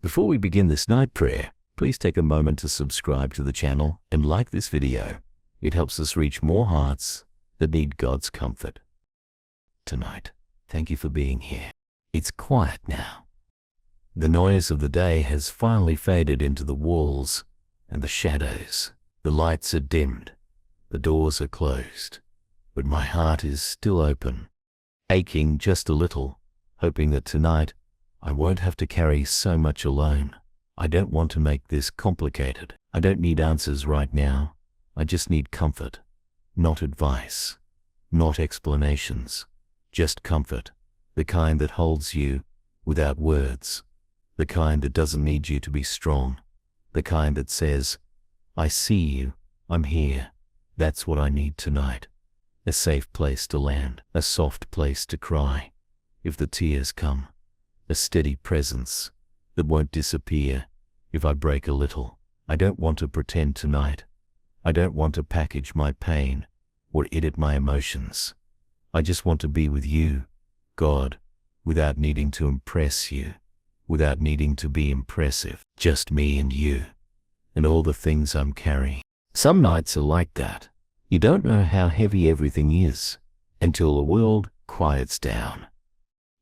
Before we begin this night prayer, please take a moment to subscribe to the channel and like this video. It helps us reach more hearts that need God's comfort. Tonight, thank you for being here. It's quiet now. The noise of the day has finally faded into the walls and the shadows. The lights are dimmed. The doors are closed. But my heart is still open, aching just a little, hoping that tonight I won't have to carry so much alone. I don't want to make this complicated. I don't need answers right now. I just need comfort, not advice, not explanations, just comfort, the kind that holds you without words, the kind that doesn't need you to be strong, the kind that says, I see you, I'm here. That's what I need tonight. A safe place to land, a soft place to cry, if the tears come, a steady presence that won't disappear if I break a little. I don't want to pretend tonight. I don't want to package my pain or edit my emotions. I just want to be with you, God, without needing to impress you, without needing to be impressive. Just me and you, and all the things I'm carrying. Some nights are like that. You don't know how heavy everything is until the world quiets down.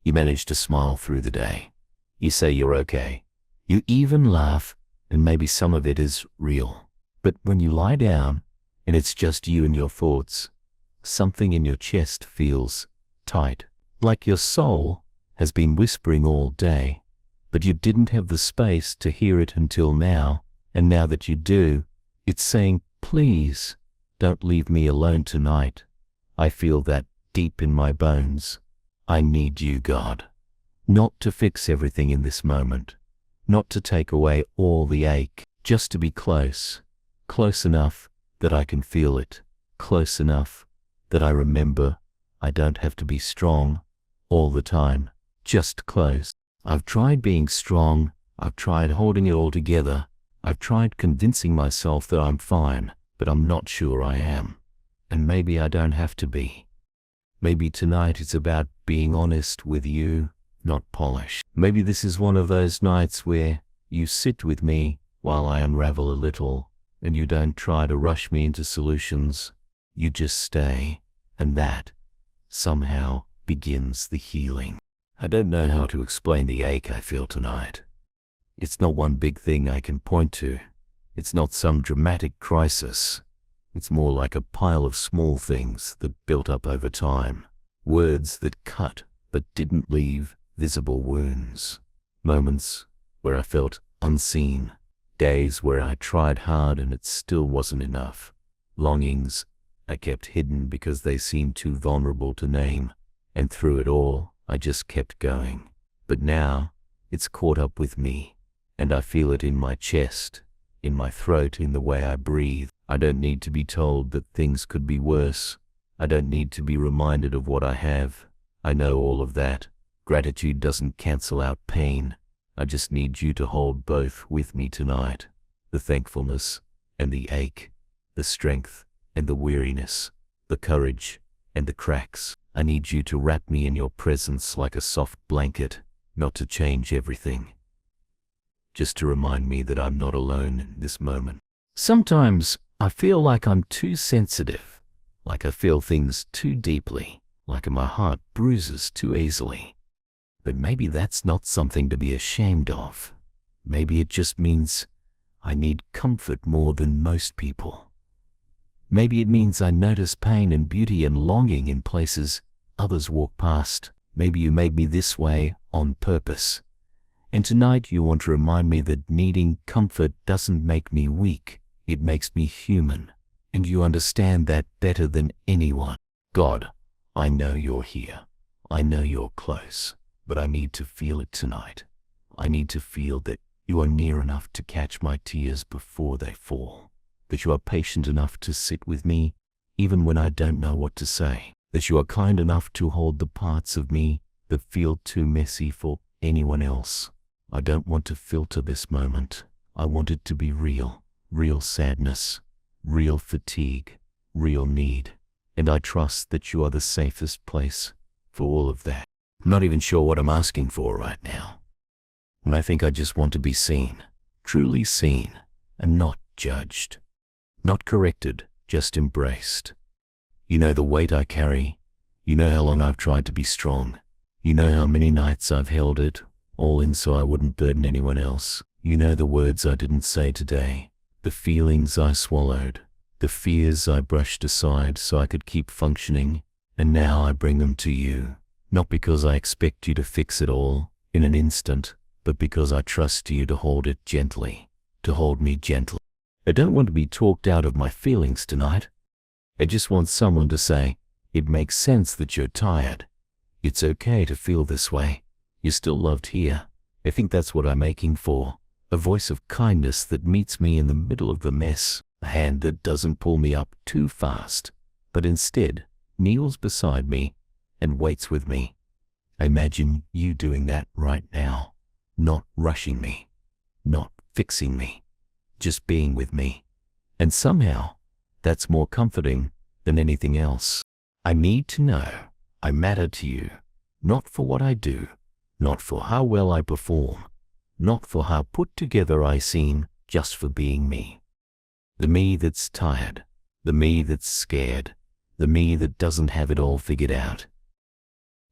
You manage to smile through the day. You say you're okay. You even laugh, and maybe some of it is real. But when you lie down, and it's just you and your thoughts, something in your chest feels tight, like your soul has been whispering all day, but you didn't have the space to hear it until now, and now that you do, it's saying, please, don't leave me alone tonight. I feel that deep in my bones. I need you, God. Not to fix everything in this moment, not to take away all the ache, just to be close, close enough that I can feel it, close enough that I remember I don't have to be strong all the time, just close. I've tried being strong, I've tried holding it all together, I've tried convincing myself that I'm fine, but I'm not sure I am. And maybe I don't have to be. Maybe tonight it's about being honest with you, not polished. Maybe this is one of those nights where you sit with me while I unravel a little, and you don't try to rush me into solutions. You just stay, and that somehow begins the healing. I don't know how to explain the ache I feel tonight. It's not one big thing I can point to. It's not some dramatic crisis. It's more like a pile of small things that built up over time. Words that cut but didn't leave visible wounds. Moments where I felt unseen. Days where I tried hard and it still wasn't enough. Longings I kept hidden because they seemed too vulnerable to name. And through it all, I just kept going. But now, it's caught up with me. And I feel it in my chest, in my throat, in the way I breathe. I don't need to be told that things could be worse. I don't need to be reminded of what I have. I know all of that. Gratitude doesn't cancel out pain. I just need you to hold both with me tonight. The thankfulness and the ache, the strength and the weariness, the courage and the cracks. I need you to wrap me in your presence like a soft blanket, not to change everything. Just to remind me that I'm not alone in this moment. Sometimes I feel like I'm too sensitive, like I feel things too deeply, like my heart bruises too easily. But maybe that's not something to be ashamed of. Maybe it just means I need comfort more than most people. Maybe it means I notice pain and beauty and longing in places others walk past. Maybe you made me this way on purpose. And tonight you want to remind me that needing comfort doesn't make me weak. It makes me human. And you understand that better than anyone. God, I know you're here. I know you're close. But I need to feel it tonight. I need to feel that you are near enough to catch my tears before they fall. That you are patient enough to sit with me even when I don't know what to say. That you are kind enough to hold the parts of me that feel too messy for anyone else. I don't want to filter this moment. I want it to be real. Real sadness, real fatigue, real need. And I trust that you are the safest place for all of that. I'm not even sure what I'm asking for right now. when I think I just want to be seen, truly seen, and not judged, not corrected, just embraced. You know the weight I carry. You know how long I've tried to be strong. You know how many nights I've held it, all in so I wouldn't burden anyone else. You know the words I didn't say today, the feelings I swallowed, the fears I brushed aside so I could keep functioning, and now I bring them to you, not because I expect you to fix it all in an instant, but because I trust you to hold it gently, to hold me gently. I don't want to be talked out of my feelings tonight. I just want someone to say, it makes sense that you're tired. It's okay to feel this way. You're still loved here. I think that's what I'm aching for. A voice of kindness that meets me in the middle of the mess. A hand that doesn't pull me up too fast, but instead kneels beside me and waits with me. I imagine you doing that right now. Not rushing me. Not fixing me. Just being with me. And somehow, that's more comforting than anything else. I need to know I matter to you, not for what I do, not for how well I perform, not for how put together I seem, just for being me. The me that's tired, the me that's scared, the me that doesn't have it all figured out,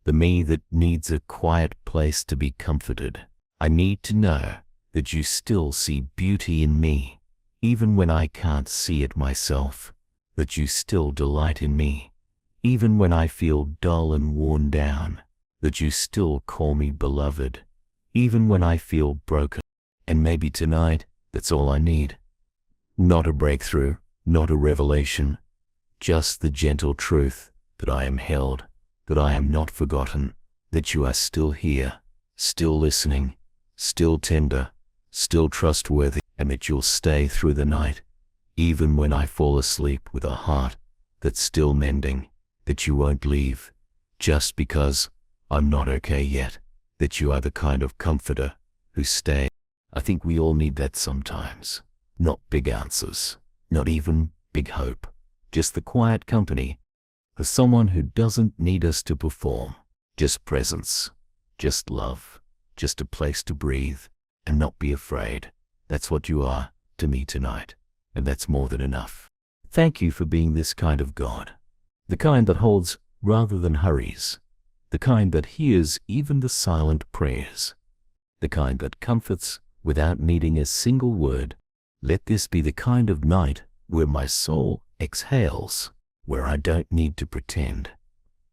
the me that needs a quiet place to be comforted. I need to know that you still see beauty in me, even when I can't see it myself, that you still delight in me, even when I feel dull and worn down, that you still call me beloved, even when I feel broken. And maybe tonight, that's all I need. Not a breakthrough, not a revelation, just the gentle truth that I am held, that I am not forgotten, that you are still here, still listening, still tender, still trustworthy, and that you'll stay through the night, even when I fall asleep with a heart that's still mending, that you won't leave, just because I'm not okay yet, that you are the kind of comforter who stays. I think we all need that sometimes. Not big answers, not even big hope, just the quiet company of someone who doesn't need us to perform, just presence, just love, just a place to breathe and not be afraid. That's what you are to me tonight, and that's more than enough. Thank you for being this kind of God, the kind that holds rather than hurries, the kind that hears even the silent prayers, the kind that comforts without needing a single word. Let this be the kind of night where my soul exhales, where I don't need to pretend,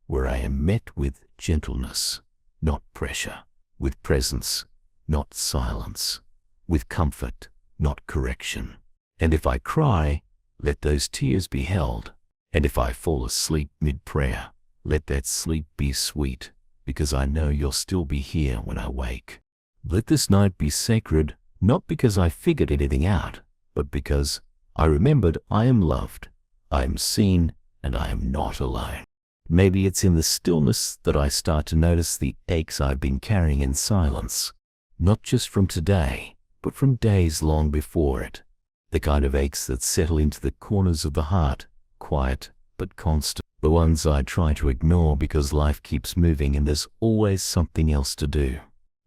where I am met with gentleness, not pressure, with presence, not silence, with comfort, not correction. And if I cry, let those tears be held. And if I fall asleep mid-prayer, let that sleep be sweet, because I know you'll still be here when I wake. Let this night be sacred, not because I figured anything out, but because I remembered I am loved, I am seen, and I am not alone. Maybe it's in the stillness that I start to notice the aches I've been carrying in silence, not just from today, but from days long before it. The kind of aches that settle into the corners of the heart, quiet but constant. The ones I try to ignore because life keeps moving and there's always something else to do.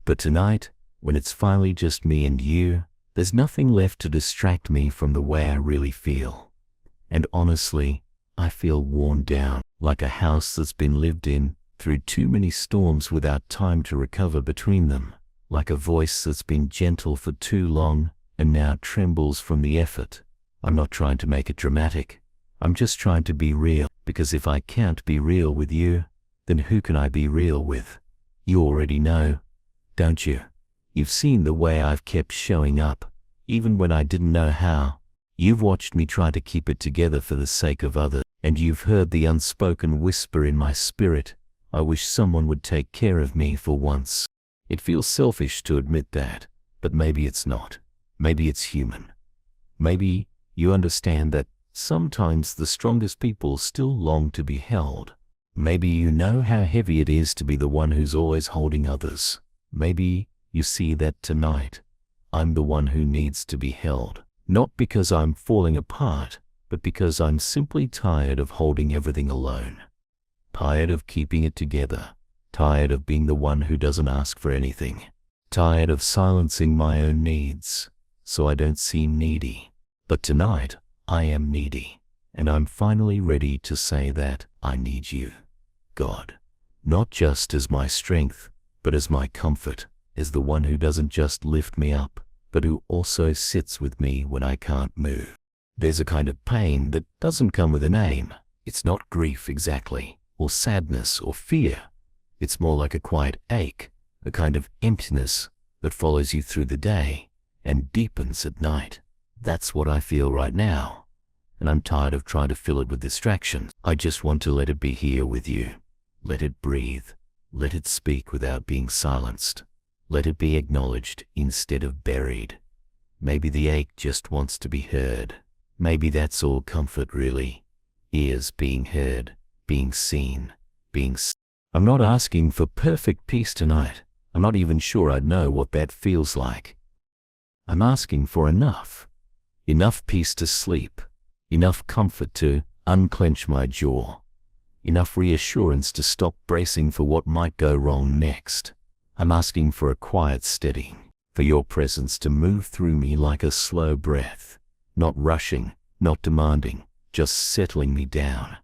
But tonight, when it's finally just me and you, there's nothing left to distract me from the way I really feel. And honestly, I feel worn down, like a house that's been lived in through too many storms without time to recover between them, like a voice that's been gentle for too long and now trembles from the effort. I'm not trying to make it dramatic. I'm just trying to be real, because if I can't be real with you, then who can I be real with? You already know, don't you? You've seen the way I've kept showing up, even when I didn't know how. You've watched me try to keep it together for the sake of others, and you've heard the unspoken whisper in my spirit, I wish someone would take care of me for once. It feels selfish to admit that, but maybe it's not. Maybe it's human. Maybe you understand that sometimes the strongest people still long to be held. Maybe you know how heavy it is to be the one who's always holding others. Maybe you see that tonight, I'm the one who needs to be held. Not because I'm falling apart, but because I'm simply tired of holding everything alone. Tired of keeping it together. Tired of being the one who doesn't ask for anything. tired of silencing my own needs so I don't seem needy. But tonight, I am needy, and I'm finally ready to say that I need you, God, not just as my strength, but as my comfort, as the one who doesn't just lift me up, but who also sits with me when I can't move. There's a kind of pain that doesn't come with a name. It's not grief exactly, or sadness, or fear. It's more like a quiet ache, a kind of emptiness that follows you through the day and deepens at night. That's what I feel right now, and I'm tired of trying to fill it with distractions. I just want to let it be here with you. Let it breathe. Let it speak without being silenced. Let it be acknowledged instead of buried. Maybe the ache just wants to be heard. Maybe that's all comfort really. Ears being heard, being seen, I'm not asking for perfect peace tonight. I'm not even sure I know what that feels like. I'm asking for enough. Enough peace to sleep. Enough comfort to unclench my jaw. Enough reassurance to stop bracing for what might go wrong next. I'm asking for a quiet steadying, for your presence to move through me like a slow breath, not rushing, not demanding, just settling me down.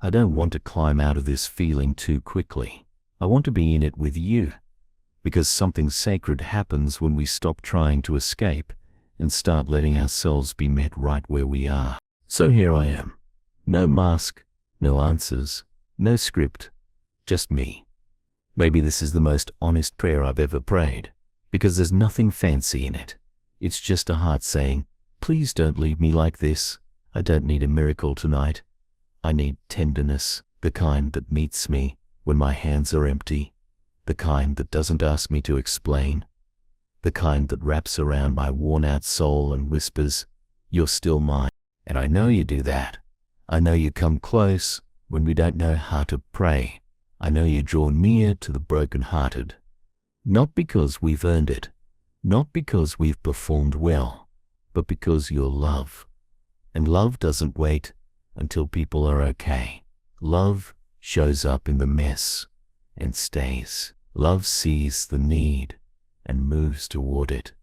I don't want to climb out of this feeling too quickly. I want to be in it with you, because something sacred happens when we stop trying to escape and start letting ourselves be met right where we are. So here I am. No mask, no answers, no script, just me. Maybe this is the most honest prayer I've ever prayed, because there's nothing fancy in it. It's just a heart saying, please don't leave me like this. I don't need a miracle tonight. I need tenderness, the kind that meets me when my hands are empty, the kind that doesn't ask me to explain, the kind that wraps around my worn-out soul and whispers, you're still mine. And I know you do that. I know you come close when we don't know how to pray. I know you draw near to the broken-hearted, not because we've earned it, not because we've performed well, but because you're love. And love doesn't wait until people are okay. Love shows up in the mess and stays. Love sees the need and moves toward it,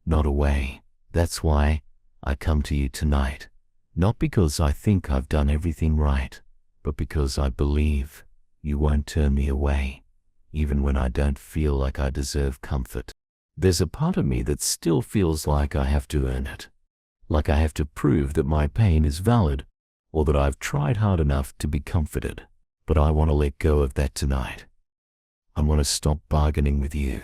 not away. That's why I come to you tonight, not because I think I've done everything right, but because I believe you won't turn me away, even when I don't feel like I deserve comfort. There's a part of me that still feels like I have to earn it, like I have to prove that my pain is valid, or that I've tried hard enough to be comforted. But I want to let go of that tonight. I want to stop bargaining with you.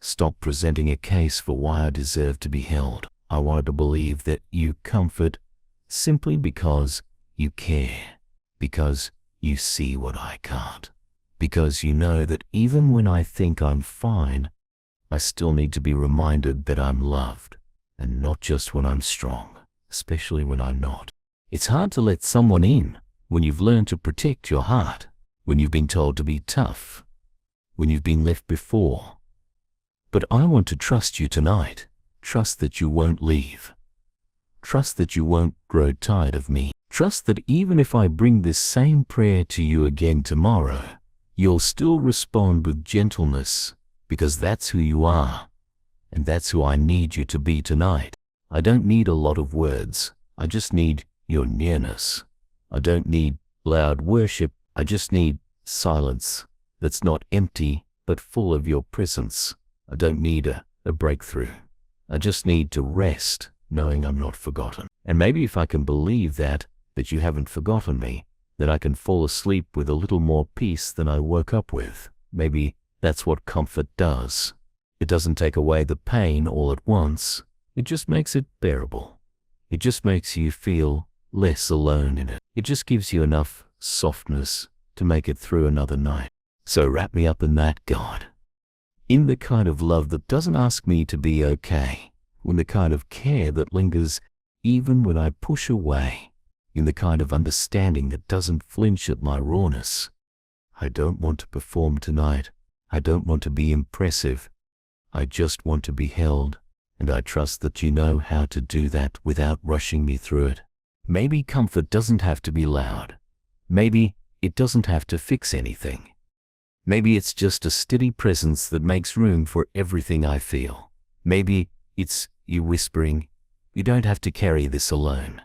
Stop presenting a case for why I deserve to be held. I wanted to believe that you comfort simply because you care, because you see what I can't, because you know that even when I think I'm fine, I still need to be reminded that I'm loved, and not just when I'm strong, especially when I'm not. It's hard to let someone in when you've learned to protect your heart, when you've been told to be tough, when you've been left before. But I want to trust you tonight. Trust that you won't leave. Trust that you won't grow tired of me. Trust that even if I bring this same prayer to you again tomorrow, you'll still respond with gentleness, because that's who you are, and that's who I need you to be tonight. I don't need a lot of words. I just need your nearness. I don't need loud worship. I just need silence that's not empty, but full of your presence. I don't need a breakthrough. I just need to rest, knowing I'm not forgotten. And maybe if I can believe that you haven't forgotten me, that I can fall asleep with a little more peace than I woke up with. Maybe that's what comfort does. It doesn't take away the pain all at once. It just makes it bearable. It just makes you feel less alone in it. It just gives you enough softness to make it through another night. So wrap me up in that, God. In the kind of love that doesn't ask me to be okay. In the kind of care that lingers even when I push away. In the kind of understanding that doesn't flinch at my rawness. I don't want to perform tonight. I don't want to be impressive. I just want to be held. And I trust that you know how to do that without rushing me through it. Maybe comfort doesn't have to be loud. Maybe it doesn't have to fix anything. Maybe it's just a steady presence that makes room for everything I feel. Maybe it's you whispering, "You don't have to carry this alone."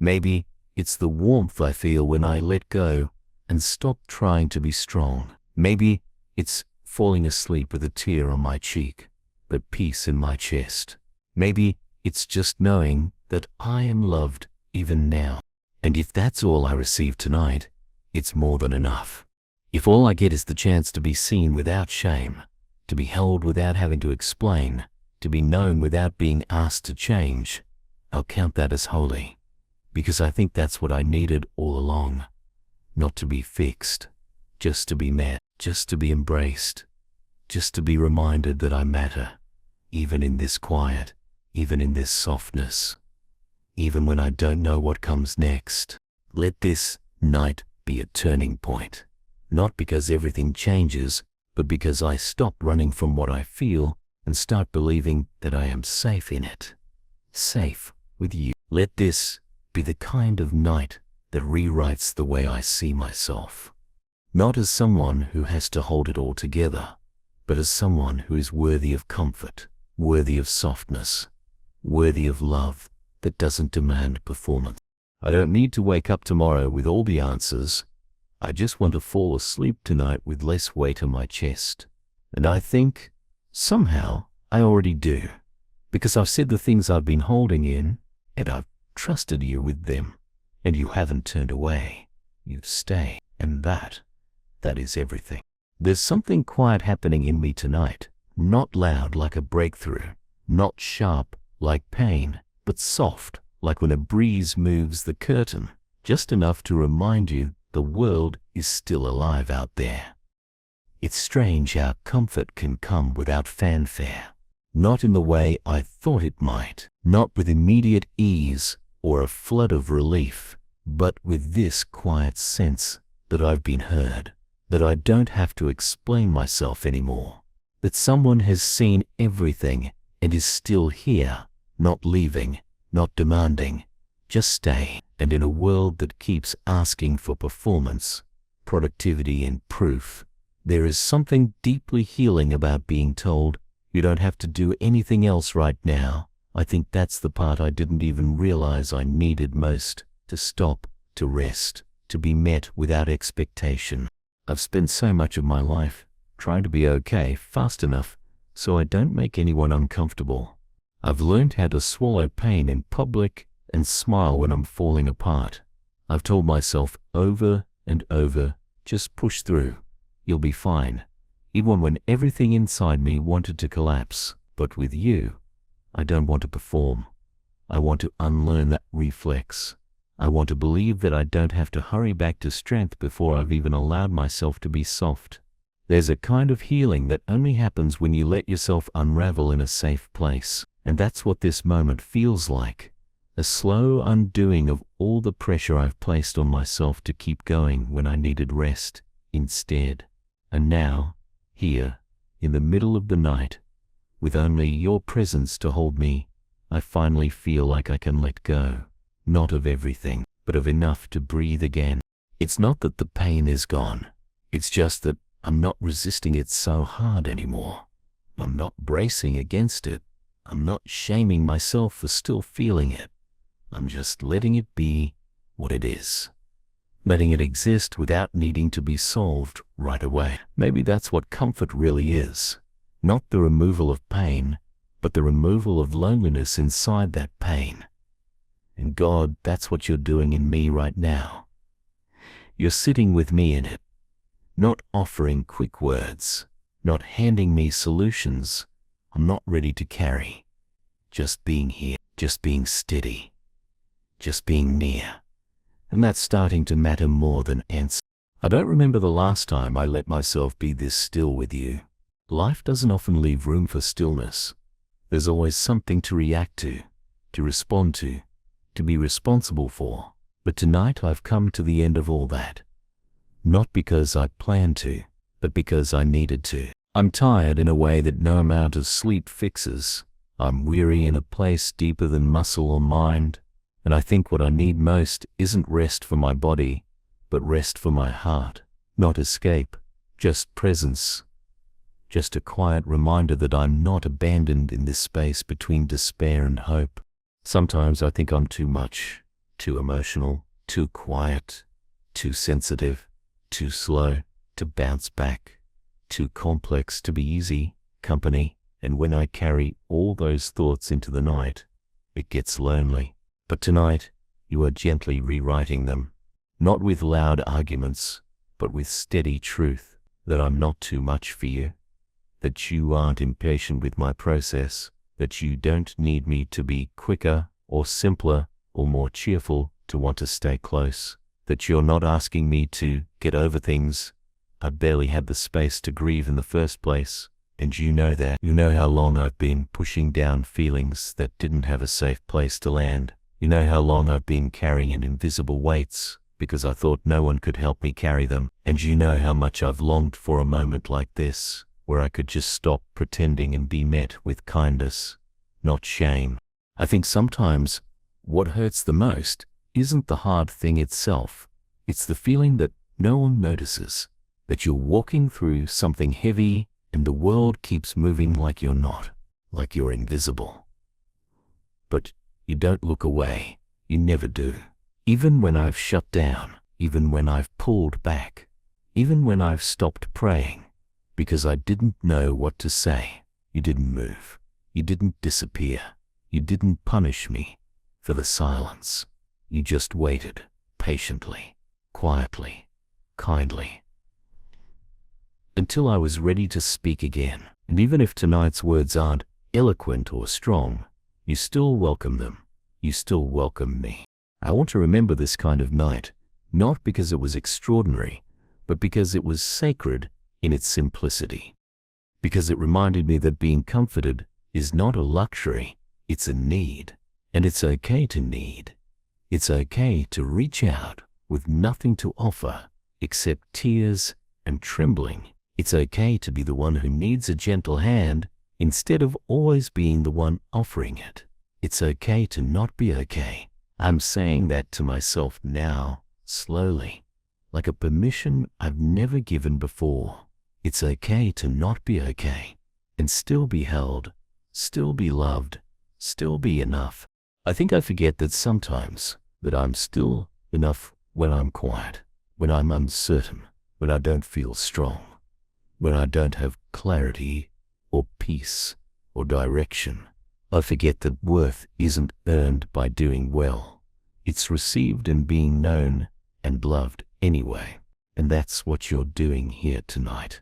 Maybe it's the warmth I feel when I let go and stop trying to be strong. Maybe it's falling asleep with a tear on my cheek, but peace in my chest. Maybe it's just knowing that I am loved even now. And if that's all I receive tonight, it's more than enough. If all I get is the chance to be seen without shame, to be held without having to explain, to be known without being asked to change, I'll count that as holy. Because I think that's what I needed all along. Not to be fixed, just to be met, just to be embraced, just to be reminded that I matter, even in this quiet, even in this softness, even when I don't know what comes next. Let this night be a turning point, not because everything changes, but because I stop running from what I feel and start believing that I am safe in it, safe with you. Let this be the kind of night that rewrites the way I see myself, not as someone who has to hold it all together, but as someone who is worthy of comfort, worthy of softness, worthy of love that doesn't demand performance. I don't need to wake up tomorrow with all the answers. I just want to fall asleep tonight with less weight on my chest. And I think, somehow, I already do, because I've said the things I've been holding in, and I've trusted you with them, and you haven't turned away. You've stayed, and that is everything. There's something quiet happening in me tonight, not loud like a breakthrough, not sharp like pain, but soft like when a breeze moves the curtain, just enough to remind you the world is still alive out there. It's strange how comfort can come without fanfare, not in the way I thought it might, not with immediate ease or a flood of relief, but with this quiet sense that I've been heard, that I don't have to explain myself anymore, that someone has seen everything and is still here, not leaving, not demanding, just staying. And in a world that keeps asking for performance, productivity, and proof, there is something deeply healing about being told, you don't have to do anything else right now. I think that's the part I didn't even realize I needed most, to stop, to rest, to be met without expectation. I've spent so much of my life trying to be okay fast enough so I don't make anyone uncomfortable. I've learned how to swallow pain in public and smile when I'm falling apart. I've told myself over and over, just push through, you'll be fine, even when everything inside me wanted to collapse. But with you, I don't want to perform. I want to unlearn that reflex. I want to believe that I don't have to hurry back to strength before I've even allowed myself to be soft. There's a kind of healing that only happens when you let yourself unravel in a safe place. And that's what this moment feels like. A slow undoing of all the pressure I've placed on myself to keep going when I needed rest instead. And now, here, in the middle of the night, with only your presence to hold me, I finally feel like I can let go, not of everything, but of enough to breathe again. It's not that the pain is gone. It's just that I'm not resisting it so hard anymore. I'm not bracing against it. I'm not shaming myself for still feeling it. I'm just letting it be what it is. Letting it exist without needing to be solved right away. Maybe that's what comfort really is. Not the removal of pain, but the removal of loneliness inside that pain. And God, that's what you're doing in me right now. You're sitting with me in it, not offering quick words, not handing me solutions I'm not ready to carry. Just being here, just being steady, just being near. And that's starting to matter more than answers. I don't remember the last time I let myself be this still with you. Life doesn't often leave room for stillness. There's always something to react to respond to be responsible for. But tonight I've come to the end of all that. Not because I planned to, but because I needed to. I'm tired in a way that no amount of sleep fixes. I'm weary in a place deeper than muscle or mind. And I think what I need most isn't rest for my body, but rest for my heart. Not escape, just presence, just a quiet reminder that I'm not abandoned in this space between despair and hope. Sometimes I think I'm too much, too emotional, too quiet, too sensitive, too slow to bounce back, too complex to be easy company, and when I carry all those thoughts into the night, it gets lonely. But tonight, you are gently rewriting them, not with loud arguments, but with steady truth, that I'm not too much for you, that you aren't impatient with my process, that you don't need me to be quicker or simpler or more cheerful to want to stay close, that you're not asking me to get over things I barely had the space to grieve in the first place. And you know that. You know how long I've been pushing down feelings that didn't have a safe place to land. You know how long I've been carrying invisible weights because I thought no one could help me carry them. And you know how much I've longed for a moment like this, where I could just stop pretending and be met with kindness, not shame. I think sometimes what hurts the most isn't the hard thing itself. It's the feeling that no one notices, that you're walking through something heavy and the world keeps moving like you're not, like you're invisible. But you don't look away. You never do. Even when I've shut down, even when I've pulled back, even when I've stopped praying, because I didn't know what to say, you didn't move. You didn't disappear. You didn't punish me for the silence. You just waited, patiently, quietly, kindly, until I was ready to speak again. And even if tonight's words aren't eloquent or strong, you still welcome them. You still welcome me. I want to remember this kind of night, not because it was extraordinary, but because it was sacred in its simplicity. Because it reminded me that being comforted is not a luxury, it's a need. And it's okay to need. It's okay to reach out with nothing to offer except tears and trembling. It's okay to be the one who needs a gentle hand instead of always being the one offering it. It's okay to not be okay. I'm saying that to myself now, slowly, like a permission I've never given before. It's okay to not be okay and still be held, still be loved, still be enough. I think I forget that sometimes that I'm still enough when I'm quiet, when I'm uncertain, when I don't feel strong, when I don't have clarity or peace or direction. I forget that worth isn't earned by doing well. It's received in being known and loved anyway. And that's what you're doing here tonight.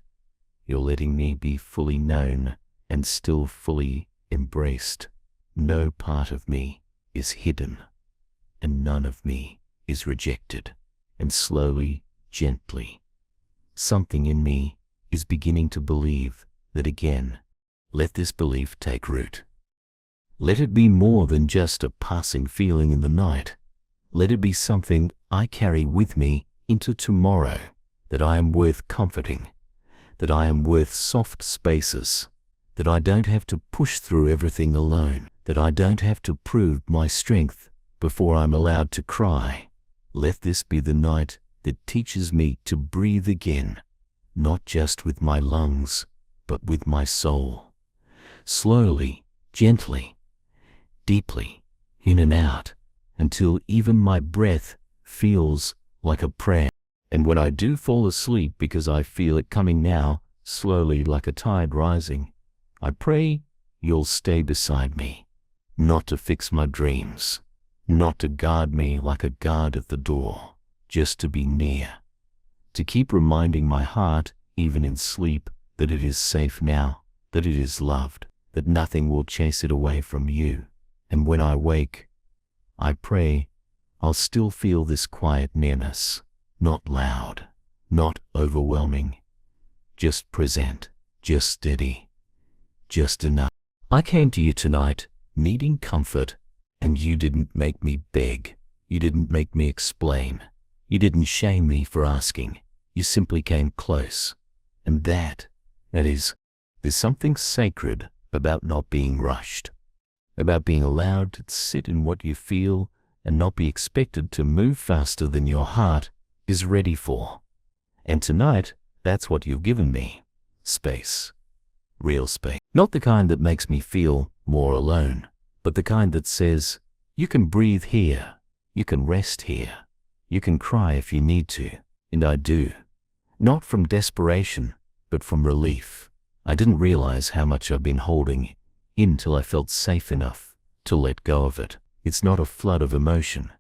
You're letting me be fully known and still fully embraced. No part of me is hidden, and none of me is rejected. And slowly, gently, something in me is beginning to believe that again. Let this belief take root. Let it be more than just a passing feeling in the night. Let it be something I carry with me into tomorrow, that I am worth comforting, that I am worth soft spaces, that I don't have to push through everything alone, that I don't have to prove my strength before I'm allowed to cry. Let this be the night that teaches me to breathe again, not just with my lungs, but with my soul. Slowly, gently, deeply, in and out, until even my breath feels like a prayer. And when I do fall asleep because I feel it coming now, slowly like a tide rising, I pray you'll stay beside me, not to fix my dreams, not to guard me like a guard at the door, just to be near, to keep reminding my heart, even in sleep, that it is safe now, that it is loved, that nothing will chase it away from you. And when I wake, I pray I'll still feel this quiet nearness, not loud, not overwhelming, just present, just steady, just enough. I came to you tonight needing comfort, and you didn't make me beg. You didn't make me explain. You didn't shame me for asking. You simply came close. And that is, there's something sacred about not being rushed, about being allowed to sit in what you feel and not be expected to move faster than your heart is ready for. And tonight, That's what you've given me. Space. Real space. Not the kind that makes me feel more alone, but the kind that says, you can breathe here, you can rest here, you can cry if you need to, and I do. Not from desperation, but from relief. I didn't realize how much I've been holding in till I felt safe enough to let go of it. It's not a flood of emotion,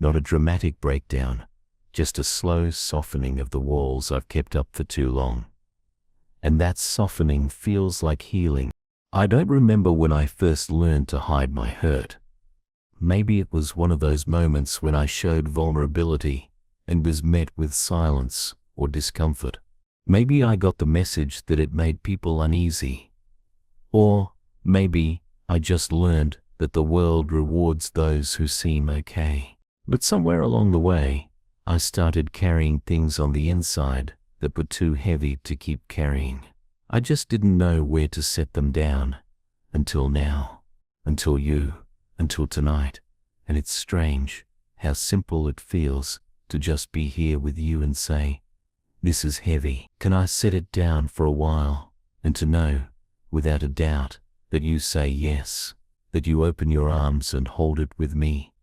not a dramatic breakdown, just a slow softening of the walls I've kept up for too long. And that softening feels like healing. I don't remember when I first learned to hide my hurt. Maybe it was one of those moments when I showed vulnerability and was met with silence or discomfort. Maybe I got the message that it made people uneasy. Or maybe I just learned that the world rewards those who seem okay. But somewhere along the way, I started carrying things on the inside that were too heavy to keep carrying. I just didn't know where to set them down until now, until you, until tonight. And it's strange how simple it feels to just be here with you and say, this is heavy. Can I set it down for a while? And to know, without a doubt, that you say yes, that you open your arms and hold it with me,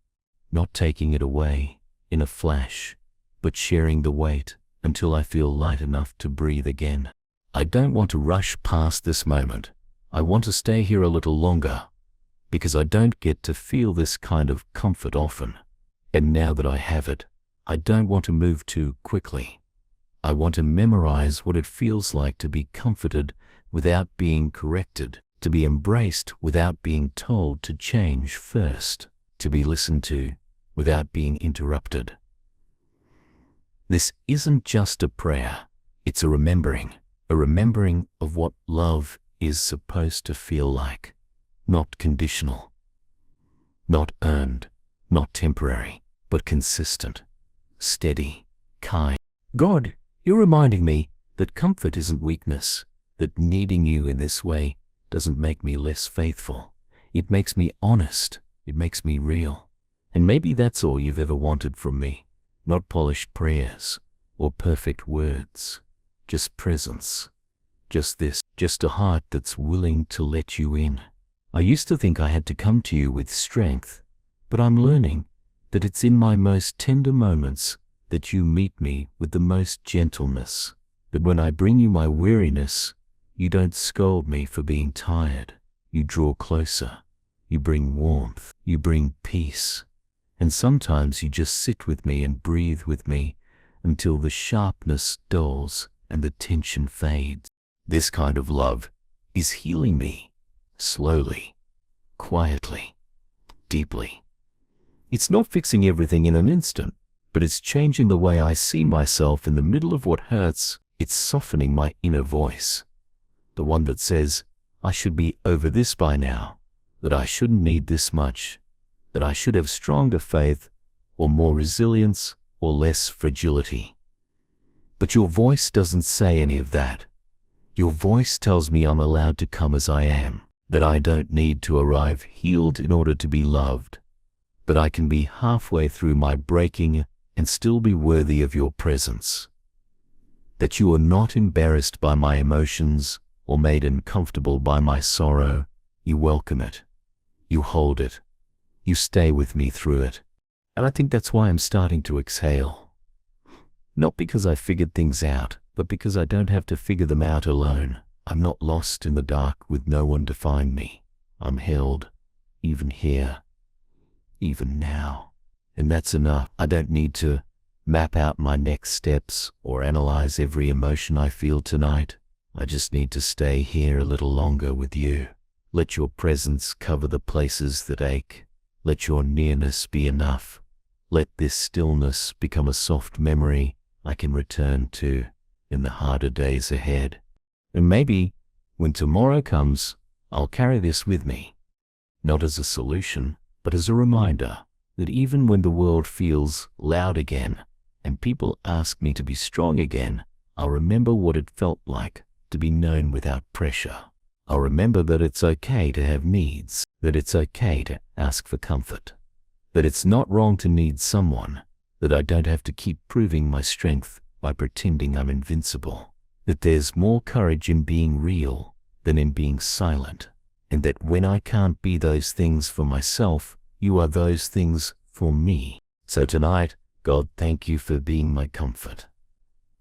not taking it away in a flash, but sharing the weight until I feel light enough to breathe again. I don't want to rush past this moment. I want to stay here a little longer, because I don't get to feel this kind of comfort often. And now that I have it, I don't want to move too quickly. I want to memorize what it feels like to be comforted without being corrected, to be embraced without being told to change first, to be listened to without being interrupted. This isn't just a prayer, it's a remembering of what love is supposed to feel like. Not conditional, not earned, not temporary, but consistent, steady, kind. God, you're reminding me that comfort isn't weakness, that needing you in this way doesn't make me less faithful. It makes me honest, it makes me real. And maybe that's all you've ever wanted from me. Not polished prayers or perfect words, just presence, just this, just a heart that's willing to let you in. I used to think I had to come to you with strength, but I'm learning that it's in my most tender moments that you meet me with the most gentleness. That when I bring you my weariness, you don't scold me for being tired. You draw closer, you bring warmth, you bring peace. And sometimes you just sit with me and breathe with me until the sharpness dulls and the tension fades. This kind of love is healing me, slowly, quietly, deeply. It's not fixing everything in an instant, but it's changing the way I see myself in the middle of what hurts. It's softening my inner voice, the one that says, I should be over this by now, that I shouldn't need this much, that I should have stronger faith, or more resilience, or less fragility. But your voice doesn't say any of that. Your voice tells me I'm allowed to come as I am, that I don't need to arrive healed in order to be loved, but I can be halfway through my breaking and still be worthy of your presence. That you are not embarrassed by my emotions or made uncomfortable by my sorrow. You welcome it. You hold it. You stay with me through it. And I think that's why I'm starting to exhale. Not because I figured things out, but because I don't have to figure them out alone. I'm not lost in the dark with no one to find me. I'm held, even here, even now. And that's enough. I don't need to map out my next steps or analyze every emotion I feel tonight. I just need to stay here a little longer with you. Let your presence cover the places that ache. Let your nearness be enough. Let this stillness become a soft memory I can return to in the harder days ahead. And maybe when tomorrow comes, I'll carry this with me, not as a solution, but as a reminder that even when the world feels loud again and people ask me to be strong again, I'll remember what it felt like to be known without pressure. I'll remember that it's okay to have needs, that it's okay to ask for comfort, that it's not wrong to need someone, that I don't have to keep proving my strength by pretending I'm invincible. that there's more courage in being real than in being silent, and that when I can't be those things for myself, you are those things for me. So tonight, God, thank you for being my comfort.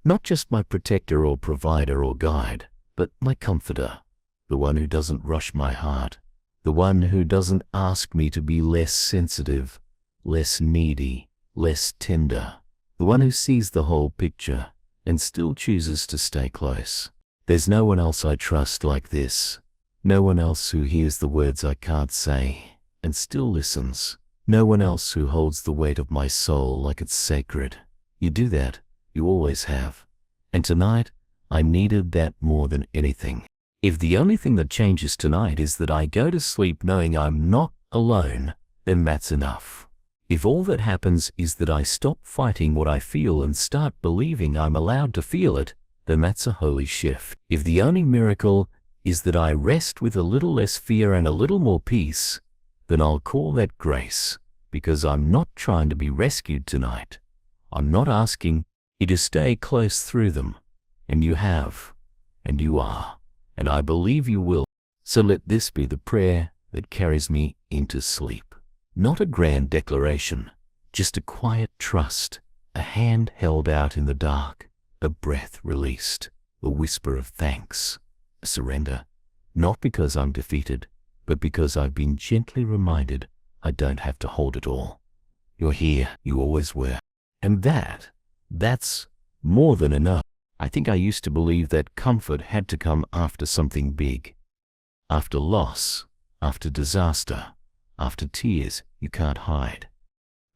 Not just my protector or provider or guide, but my comforter, the one who doesn't rush my heart, the one who doesn't ask me to be less sensitive, less needy, less tender, the one who sees the whole picture and still chooses to stay close. There's no one else I trust like this, no one else who hears the words I can't say and still listens, no one else who holds the weight of my soul like it's sacred. You do that, you always have, and tonight I needed that more than anything. If the only thing that changes tonight is that I go to sleep knowing I'm not alone, then that's enough. If all that happens is that I stop fighting what I feel and start believing I'm allowed to feel it, then that's a holy shift. If the only miracle is that I rest with a little less fear and a little more peace, then I'll call that grace, because I'm not trying to be rescued tonight. I'm not asking you to stay close through them, and you have, and you are, and I believe you will. So let this be the prayer that carries me into sleep. Not a grand declaration, just a quiet trust, a hand held out in the dark, a breath released, a whisper of thanks, a surrender, not because I'm defeated, but because I've been gently reminded I don't have to hold it all. You're here, you always were. And that's more than enough. I think I used to believe that comfort had to come after something big, after loss, after disaster, after tears you can't hide.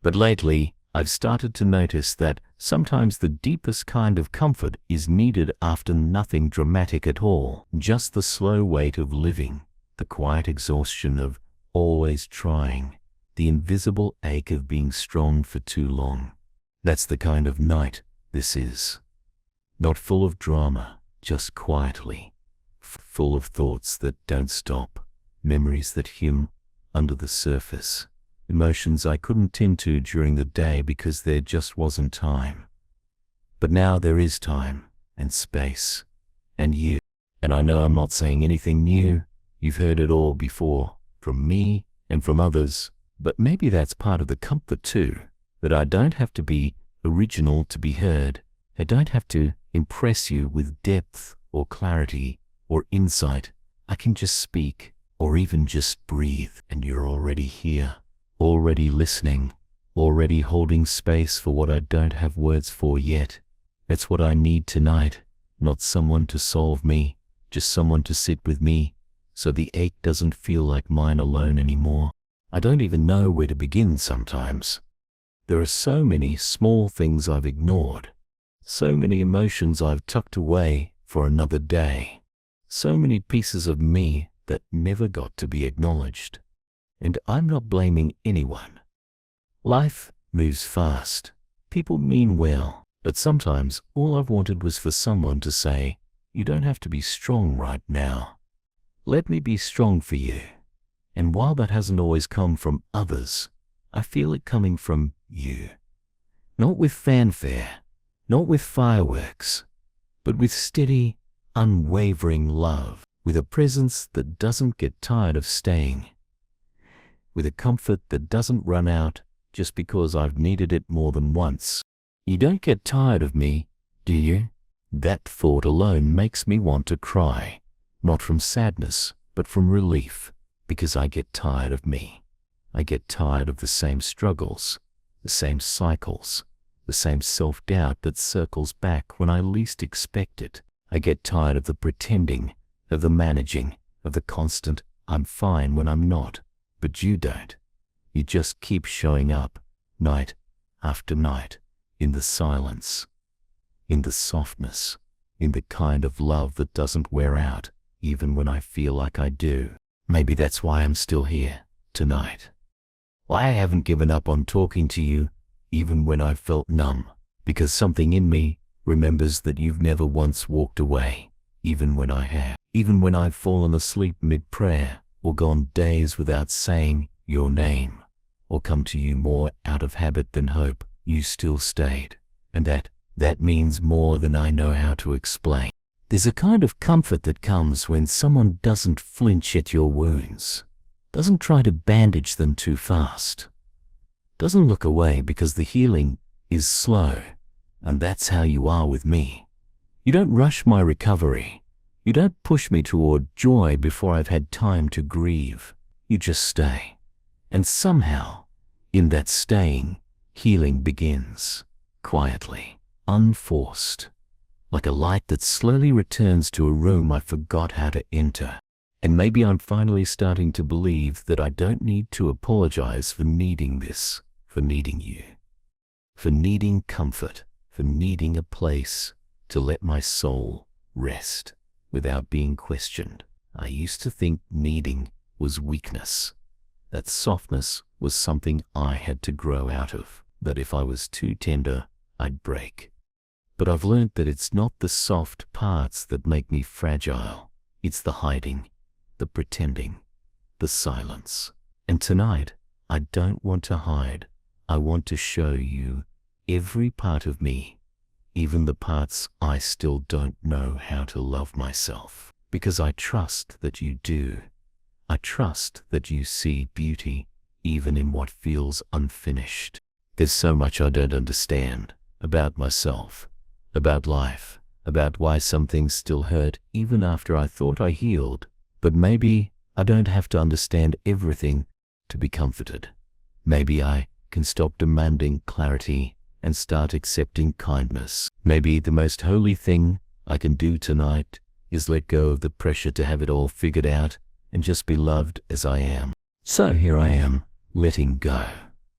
But lately, I've started to notice that sometimes the deepest kind of comfort is needed after nothing dramatic at all, just the slow weight of living, the quiet exhaustion of always trying, the invisible ache of being strong for too long. That's the kind of night this is. Not full of drama, just quietly, full of thoughts that don't stop, memories that hum under the surface, emotions I couldn't tend to during the day because there just wasn't time. But now there is time and space and you. And I know I'm not saying anything new. You've heard it all before, from me and from others, but maybe that's part of the comfort too, that I don't have to be original to be heard. I don't have to impress you with depth or clarity or insight. I can just speak or even just breathe, and you're already here, already listening, already holding space for what I don't have words for yet. That's what I need tonight, not someone to solve me, just someone to sit with me, so the ache doesn't feel like mine alone anymore. I don't even know where to begin sometimes. There are so many small things I've ignored, so many emotions I've tucked away for another day, so many pieces of me that never got to be acknowledged. And I'm not blaming anyone. Life moves fast. People mean well, but sometimes all I've wanted was for someone to say, you don't have to be strong right now. Let me be strong for you. And while that hasn't always come from others, I feel it coming from you. Not with fanfare, not with fireworks, but with steady, unwavering love, with a presence that doesn't get tired of staying, with a comfort that doesn't run out just because I've needed it more than once. You don't get tired of me, do you? That thought alone makes me want to cry, not from sadness, but from relief, because I get tired of me. I get tired of the same struggles, the same cycles, the same self-doubt that circles back when I least expect it. I get tired of the pretending, of the managing, of the constant, I'm fine when I'm not. But you don't. You just keep showing up, night after night, in the silence, in the softness, in the kind of love that doesn't wear out, even when I feel like I do. Maybe that's why I'm still here, tonight. Why I haven't given up on talking to you, even when I felt numb, because something in me remembers that you've never once walked away, even when I have, even when I've fallen asleep mid-prayer, or gone days without saying your name, or come to you more out of habit than hope, you still stayed. And that means more than I know how to explain. There's a kind of comfort that comes when someone doesn't flinch at your wounds, doesn't try to bandage them too fast, doesn't look away because the healing is slow, and that's how you are with me. You don't rush my recovery. You don't push me toward joy before I've had time to grieve. You just stay. And somehow, in that staying, healing begins, quietly, unforced, like a light that slowly returns to a room I forgot how to enter. And maybe I'm finally starting to believe that I don't need to apologize for needing this, for needing you, for needing comfort, for needing a place to let my soul rest without being questioned. I used to think needing was weakness, that softness was something I had to grow out of, that if I was too tender, I'd break. But I've learned that it's not the soft parts that make me fragile. It's the hiding, the pretending, the silence. And tonight, I don't want to hide. I want to show you every part of me, even the parts I still don't know how to love myself. Because I trust that you do. I trust that you see beauty even in what feels unfinished. There's so much I don't understand about myself, about life, about why some things still hurt even after I thought I healed. But maybe I don't have to understand everything to be comforted. Maybe I can stop demanding clarity and start accepting kindness. Maybe the most holy thing I can do tonight is let go of the pressure to have it all figured out and just be loved as I am. So here I am, letting go,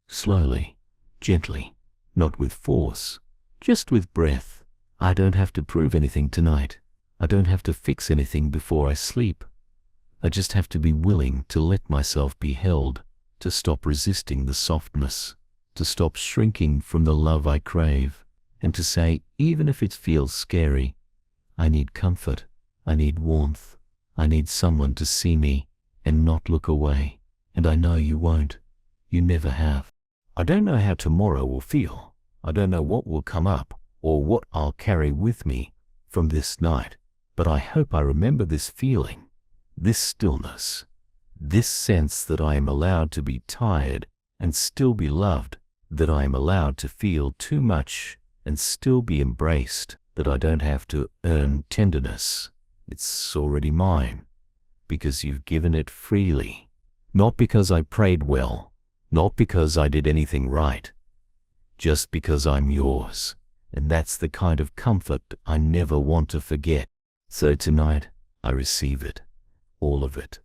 slowly, gently, not with force, just with breath. I don't have to prove anything tonight. I don't have to fix anything before I sleep. I just have to be willing to let myself be held, to stop resisting the softness, to stop shrinking from the love I crave, and to say, even if it feels scary, I need comfort, I need warmth, I need someone to see me and not look away. And I know you won't. You never have. I don't know how tomorrow will feel. I don't know what will come up or what I'll carry with me from this night, but I hope I remember this feeling, this stillness, this sense that I am allowed to be tired and still be loved, that I am allowed to feel too much and still be embraced, that I don't have to earn tenderness. It's already mine, because you've given it freely. Not because I prayed well, not because I did anything right, just because I'm yours. And that's the kind of comfort I never want to forget. So tonight, I receive it, all of it.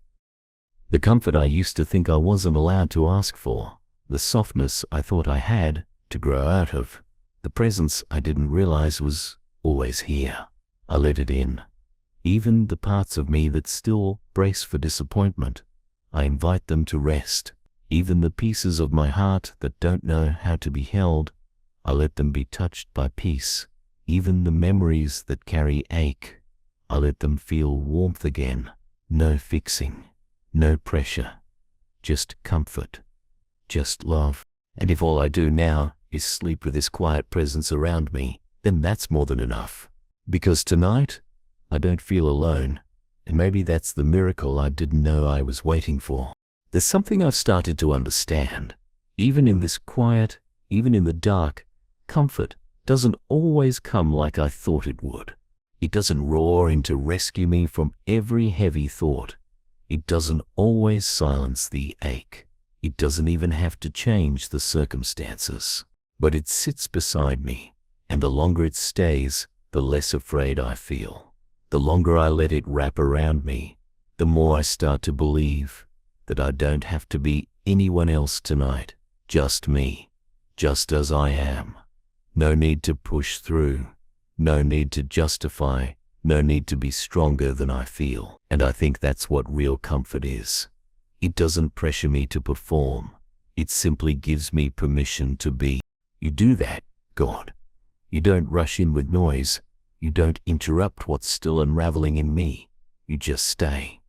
The comfort I used to think I wasn't allowed to ask for, the softness I thought I had to grow out of, the presence I didn't realize was always here. I let it in. Even the parts of me that still brace for disappointment, I invite them to rest. Even the pieces of my heart that don't know how to be held, I let them be touched by peace. Even the memories that carry ache, I let them feel warmth again. No fixing, no pressure, just comfort, just love. And if all I do now is sleep with this quiet presence around me, then that's more than enough. Because tonight, I don't feel alone, and maybe that's the miracle I didn't know I was waiting for. There's something I've started to understand. Even in this quiet, even in the dark, comfort doesn't always come like I thought it would. It doesn't roar in to rescue me from every heavy thought. It doesn't always silence the ache. It doesn't even have to change the circumstances. But it sits beside me, and the longer it stays, the less afraid I feel. The longer I let it wrap around me, the more I start to believe that I don't have to be anyone else tonight, just me, just as I am. No need to push through, no need to justify, no need to be stronger than I feel. And I think that's what real comfort is. It doesn't pressure me to perform. It simply gives me permission to be. You do that, God. You don't rush in with noise. You don't interrupt what's still unraveling in me. You just stay.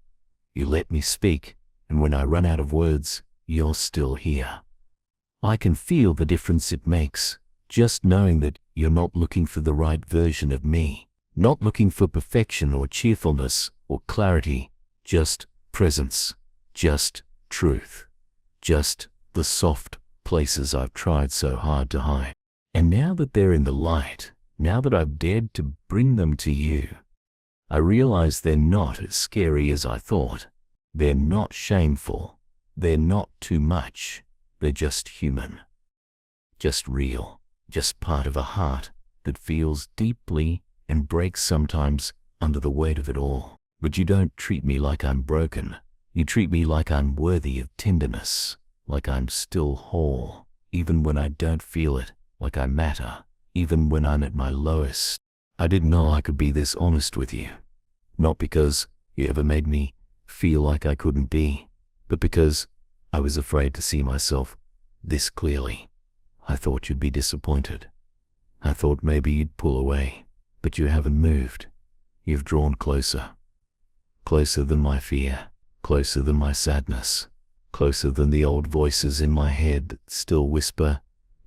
You let me speak, and when I run out of words, you're still here. I can feel the difference it makes, just knowing that you're not looking for the right version of me, Not looking for perfection or cheerfulness or clarity, just presence, just truth, just the soft places I've tried so hard to hide. And now that they're in the light, now that I've dared to bring them to you, I realize they're not as scary as I thought. They're not shameful. They're not too much. They're just human, just real, just part of a heart that feels deeply and breaks sometimes under the weight of it all. But you don't treat me like I'm broken. You treat me like I'm worthy of tenderness, like I'm still whole, even when I don't feel it, like I matter, even when I'm at my lowest. I didn't know I could be this honest with you. Not because you ever made me feel like I couldn't be, but because I was afraid to see myself this clearly. I thought you'd be disappointed. I thought maybe you'd pull away, but you haven't moved. You've drawn closer. Closer than my fear, closer than my sadness, closer than the old voices in my head that still whisper,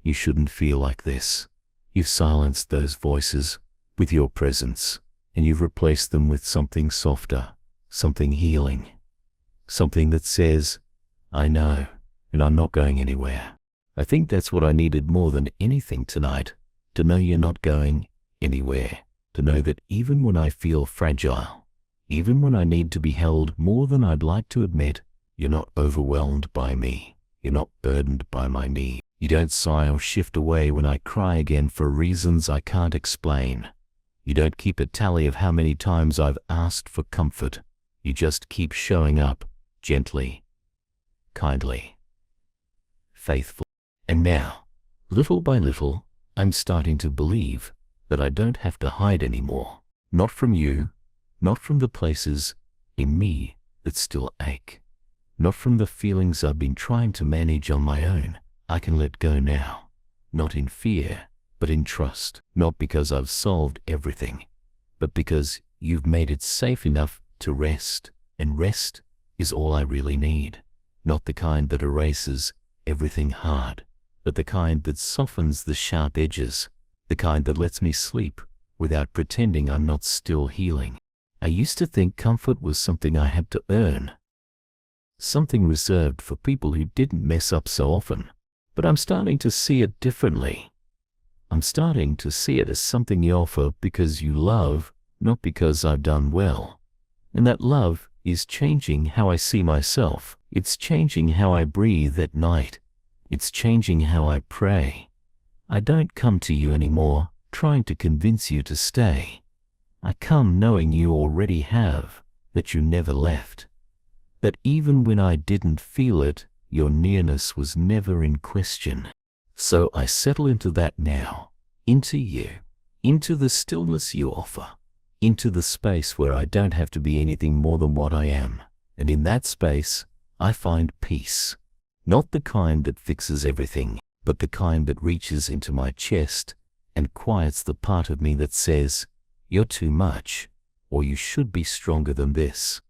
you shouldn't feel like this. You've silenced those voices with your presence, and you've replaced them with something softer, something healing, something that says, I know, and I'm not going anywhere. I think that's what I needed more than anything tonight, to know you're not going anywhere, to know that even when I feel fragile, even when I need to be held more than I'd like to admit, you're not overwhelmed by me. You're not burdened by my need. You don't sigh or shift away when I cry again for reasons I can't explain. You don't keep a tally of how many times I've asked for comfort. You just keep showing up, gently, kindly, faithful. And now, little by little, I'm starting to believe that I don't have to hide anymore. Not from you, not from the places in me that still ache, not from the feelings I've been trying to manage on my own. I can let go now, not in fear, but in trust, not because I've solved everything, but because you've made it safe enough to rest, and rest is all I really need. Not the kind that erases everything hard, but the kind that softens the sharp edges, the kind that lets me sleep without pretending I'm not still healing. I used to think comfort was something I had to earn, something reserved for people who didn't mess up so often. But I'm starting to see it differently. I'm starting to see it as something you offer because you love, not because I've done well. And that love is changing how I see myself. It's changing how I breathe at night. It's changing how I pray. I don't come to you anymore trying to convince you to stay. I come knowing you already have, that you never left. That even when I didn't feel it, your nearness was never in question. So I settle into that now, into you, into the stillness you offer, into the space where I don't have to be anything more than what I am. And in that space, I find peace. Not the kind that fixes everything, but the kind that reaches into my chest and quiets the part of me that says, you're too much, or you should be stronger than this.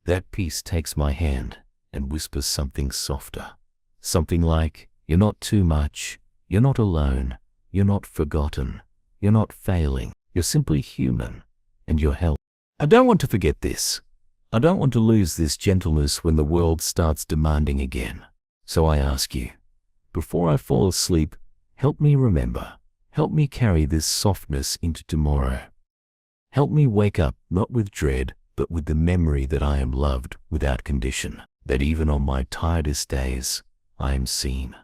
That peace takes my hand and whispers something softer. Something like, you're not too much, you're not alone, you're not forgotten, you're not failing, you're simply human, and you're healthy. I don't want to forget this. I don't want to lose this gentleness when the world starts demanding again. So I ask you, before I fall asleep, help me remember, help me carry this softness into tomorrow. Help me wake up not with dread, but with the memory that I am loved without condition, that even on my tiredest days, I am seen,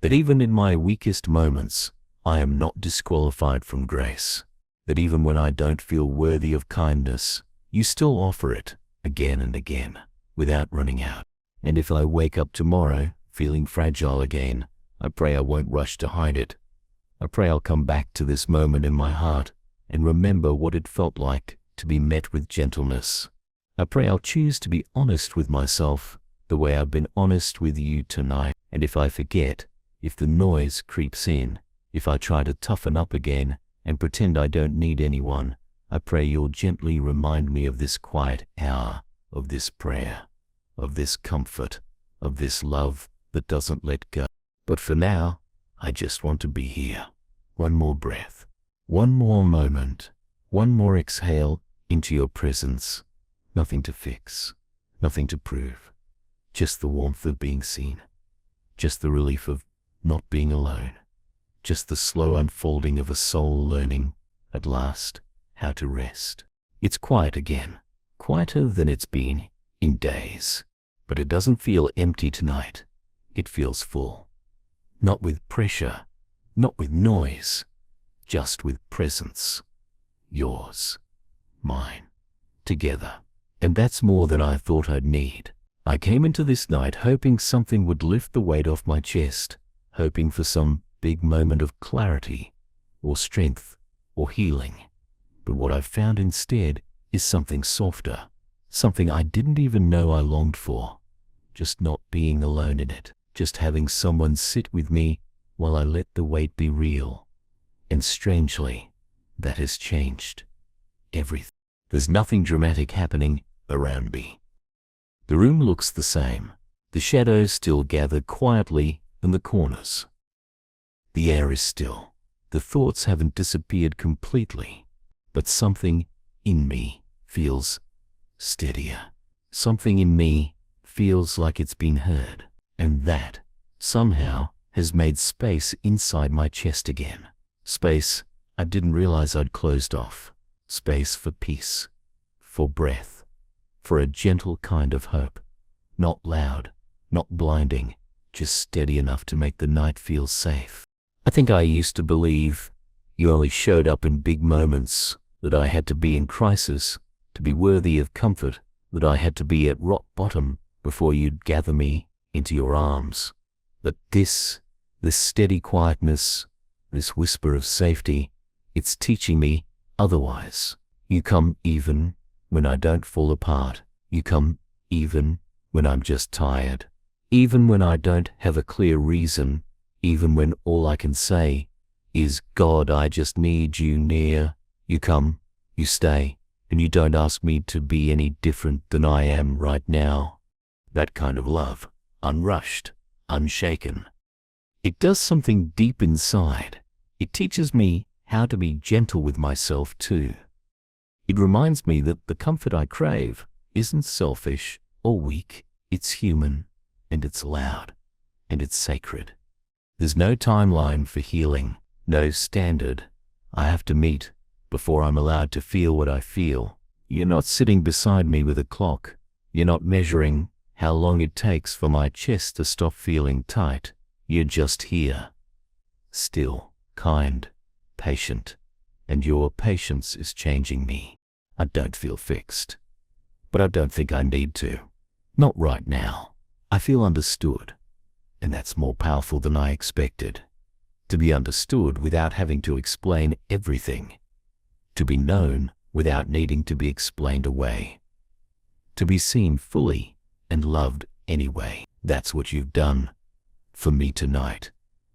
that even in my weakest moments, I am not disqualified from grace, that even when I don't feel worthy of kindness, you still offer it again and again, without running out. And if I wake up tomorrow feeling fragile again, I pray I won't rush to hide it. I pray I'll come back to this moment in my heart and remember what it felt like to be met with gentleness. I pray I'll choose to be honest with myself the way I've been honest with you tonight. And if I forget, if the noise creeps in, if I try to toughen up again and pretend I don't need anyone, I pray you'll gently remind me of this quiet hour, of this prayer, of this comfort, of this love that doesn't let go. But for now, I just want to be here. One more breath, one more moment, One more exhale into your presence. Nothing to fix, nothing to prove. Just the warmth of being seen. Just the relief of not being alone. Just the slow unfolding of a soul learning, at last, how to rest. It's quiet again, quieter than it's been in days. But it doesn't feel empty tonight. It feels full. Not with pressure, not with noise, just with presence. Yours, mine, together. And that's more than I thought I'd need. I came into this night hoping something would lift the weight off my chest, hoping for some big moment of clarity, or strength, or healing. But what I've found instead is something softer, something I didn't even know I longed for. Just not being alone in it, just having someone sit with me while I let the weight be real. And strangely, that has changed everything. There's nothing dramatic happening around me. The room looks the same. The shadows still gather quietly in the corners. The air is still. The thoughts haven't disappeared completely. But something in me feels steadier. Something in me feels like it's been heard. And that, somehow, has made space inside my chest again. Space I didn't realize I'd closed off. Space for peace, for breath, for a gentle kind of hope. Not loud, not blinding, just steady enough to make the night feel safe. I think I used to believe you only showed up in big moments, that I had to be in crisis to be worthy of comfort, that I had to be at rock bottom before you'd gather me into your arms. But this steady quietness, this whisper of safety, it's teaching me otherwise. You come even when I don't fall apart. You come even when I'm just tired. Even when I don't have a clear reason. Even when all I can say is, God, I just need you near. You come, you stay, and you don't ask me to be any different than I am right now. That kind of love, unrushed, unshaken. It does something deep inside. It teaches me how to be gentle with myself too. It reminds me that the comfort I crave isn't selfish or weak. It's human, and it's loud, and it's sacred. There's no timeline for healing, no standard I have to meet before I'm allowed to feel what I feel. You're not sitting beside me with a clock. You're not measuring how long it takes for my chest to stop feeling tight. You're just here, still, kind, patient, and your patience is changing me. I don't feel fixed, but I don't think I need to. Not right now. I feel understood, and that's more powerful than I expected. To be understood without having to explain everything. To be known without needing to be explained away. To be seen fully and loved anyway. That's what you've done for me tonight.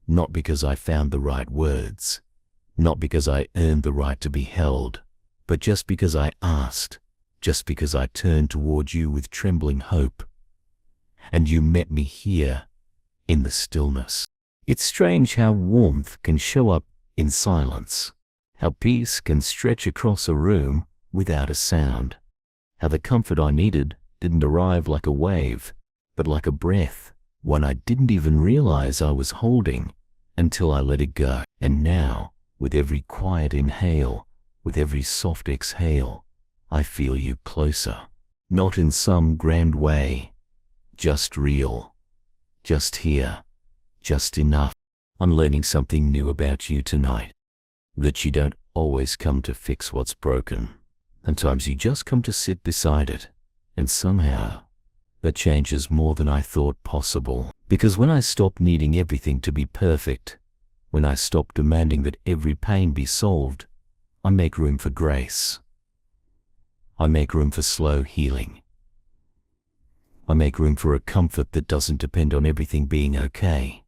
Not because I found the right words, not because I earned the right to be held, but just because I asked, just because I turned toward you with trembling hope. And you met me here, in the stillness. It's strange how warmth can show up in silence, how peace can stretch across a room without a sound, how the comfort I needed didn't arrive like a wave, but like a breath, one I didn't even realize I was holding until I let it go. And now, with every quiet inhale, with every soft exhale, I feel you closer. Not in some grand way, just real, just here, just enough. I'm learning something new about you tonight, that you don't always come to fix what's broken. Sometimes you just come to sit beside it, and somehow that changes more than I thought possible. Because when I stop needing everything to be perfect, when I stop demanding that every pain be solved, I make room for grace. I make room for slow healing. I make room for a comfort that doesn't depend on everything being okay,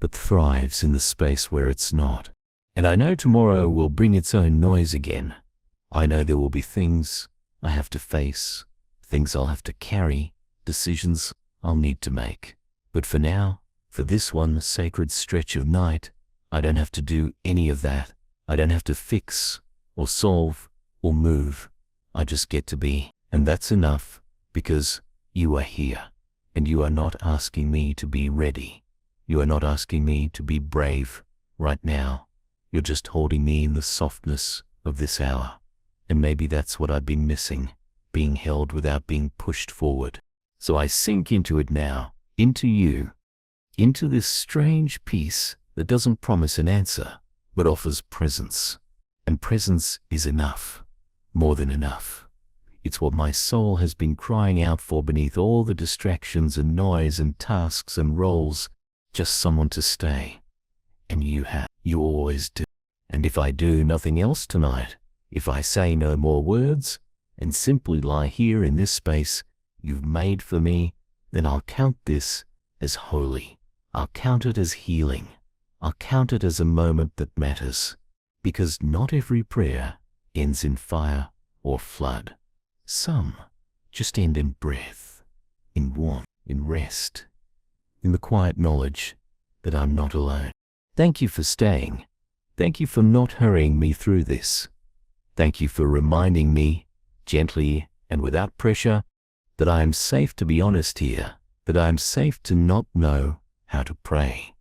but thrives in the space where it's not. And I know tomorrow will bring its own noise again. I know there will be things I have to face, things I'll have to carry, decisions I'll need to make. But for now, for this one sacred stretch of night, I don't have to do any of that. I don't have to fix or solve or move. I just get to be. And that's enough, because you are here. And you are not asking me to be ready. You are not asking me to be brave right now. You're just holding me in the softness of this hour. And maybe that's what I've been missing, being held without being pushed forward. So I sink into it now, into you, into this strange peace that doesn't promise an answer, but offers presence. And presence is enough, more than enough. It's what my soul has been crying out for beneath all the distractions and noise and tasks and roles, just someone to stay. And you have, you always do. And if I do nothing else tonight, if I say no more words and simply lie here in this space you've made for me, then I'll count this as holy. I'll count it as healing. I'll count it as a moment that matters. Because not every prayer ends in fire or flood. Some just end in breath, in warmth, in rest, in the quiet knowledge that I'm not alone. Thank you for staying. Thank you for not hurrying me through this. Thank you for reminding me, gently and without pressure, that I am safe to be honest here, that I am safe to not know how to pray,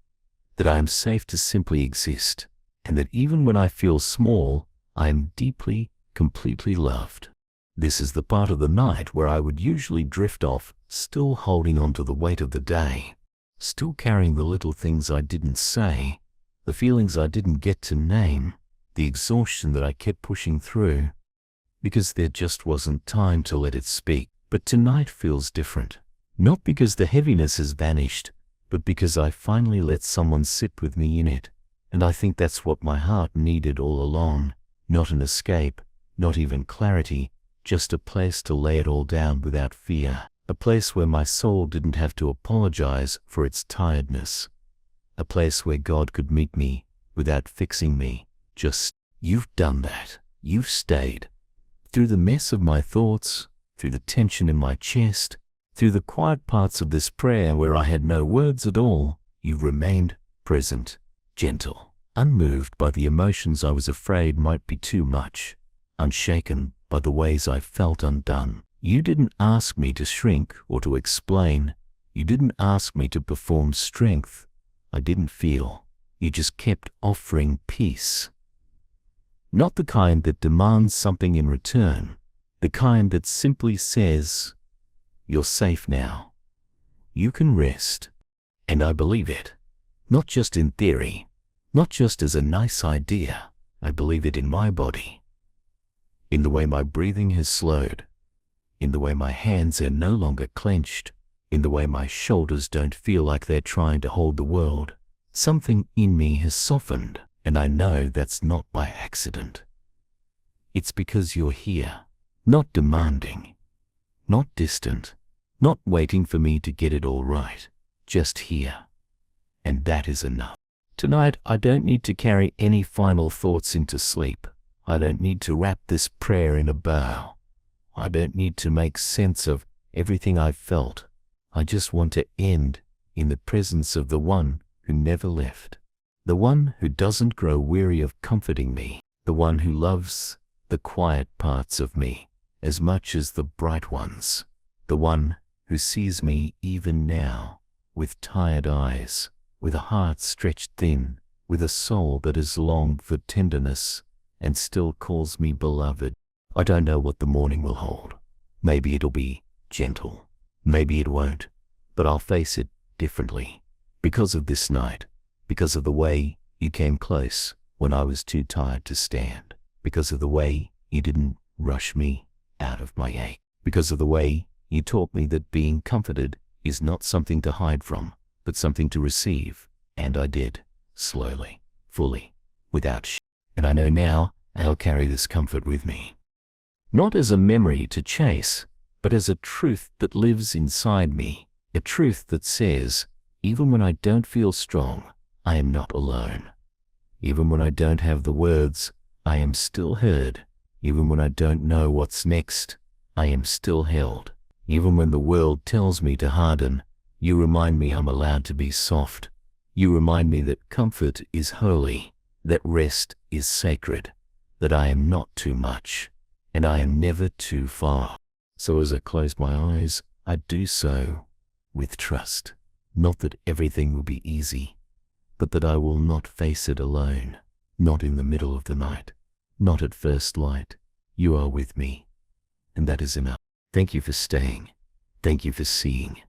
that I am safe to simply exist, and that even when I feel small, I am deeply, completely loved. This is the part of the night where I would usually drift off, still holding on to the weight of the day, still carrying the little things I didn't say, the feelings I didn't get to name, the exhaustion that I kept pushing through, because there just wasn't time to let it speak. But tonight feels different, not because the heaviness has vanished, but because I finally let someone sit with me in it. And I think that's what my heart needed all along, not an escape, not even clarity, just a place to lay it all down without fear, a place where my soul didn't have to apologize for its tiredness, a place where God could meet me without fixing me. Just, you've done that. You've stayed. Through the mess of my thoughts, through the tension in my chest, through the quiet parts of this prayer where I had no words at all, you've remained present, gentle, unmoved by the emotions I was afraid might be too much, unshaken by the ways I felt undone. You didn't ask me to shrink or to explain. You didn't ask me to perform strength. I didn't feel. You just kept offering peace. Not the kind that demands something in return, the kind that simply says, you're safe now. You can rest. And I believe it. Not just in theory, not just as a nice idea. I believe it in my body. In the way my breathing has slowed. In the way my hands are no longer clenched. In the way my shoulders don't feel like they're trying to hold the world. Something in me has softened, and I know that's not by accident. It's because you're here, not demanding, not distant, not waiting for me to get it all right, just here. And that is enough. Tonight, I don't need to carry any final thoughts into sleep. I don't need to wrap this prayer in a bow. I don't need to make sense of everything I've felt. I just want to end in the presence of the one who never left, the one who doesn't grow weary of comforting me, the one who loves the quiet parts of me as much as the bright ones, the one who sees me even now with tired eyes, with a heart stretched thin, with a soul that has longed for tenderness and still calls me beloved. I don't know what the morning will hold. Maybe it'll be gentle. Maybe it won't. But I'll face it differently. Because of this night. Because of the way you came close when I was too tired to stand. Because of the way you didn't rush me out of my ache. Because of the way you taught me that being comforted is not something to hide from, but something to receive. And I did. Slowly. Fully. Without And I know now I'll carry this comfort with me. Not as a memory to chase, but as a truth that lives inside me. A truth that says, even when I don't feel strong, I am not alone. Even when I don't have the words, I am still heard. Even when I don't know what's next, I am still held. Even when the world tells me to harden, you remind me I'm allowed to be soft. You remind me that comfort is holy, that rest is sacred, that I am not too much, and I am never too far. So as I close my eyes, I do so with trust. Not that everything will be easy, but that I will not face it alone, not in the middle of the night, not at first light. You are with me, and that is enough. Thank you for staying. Thank you for seeing.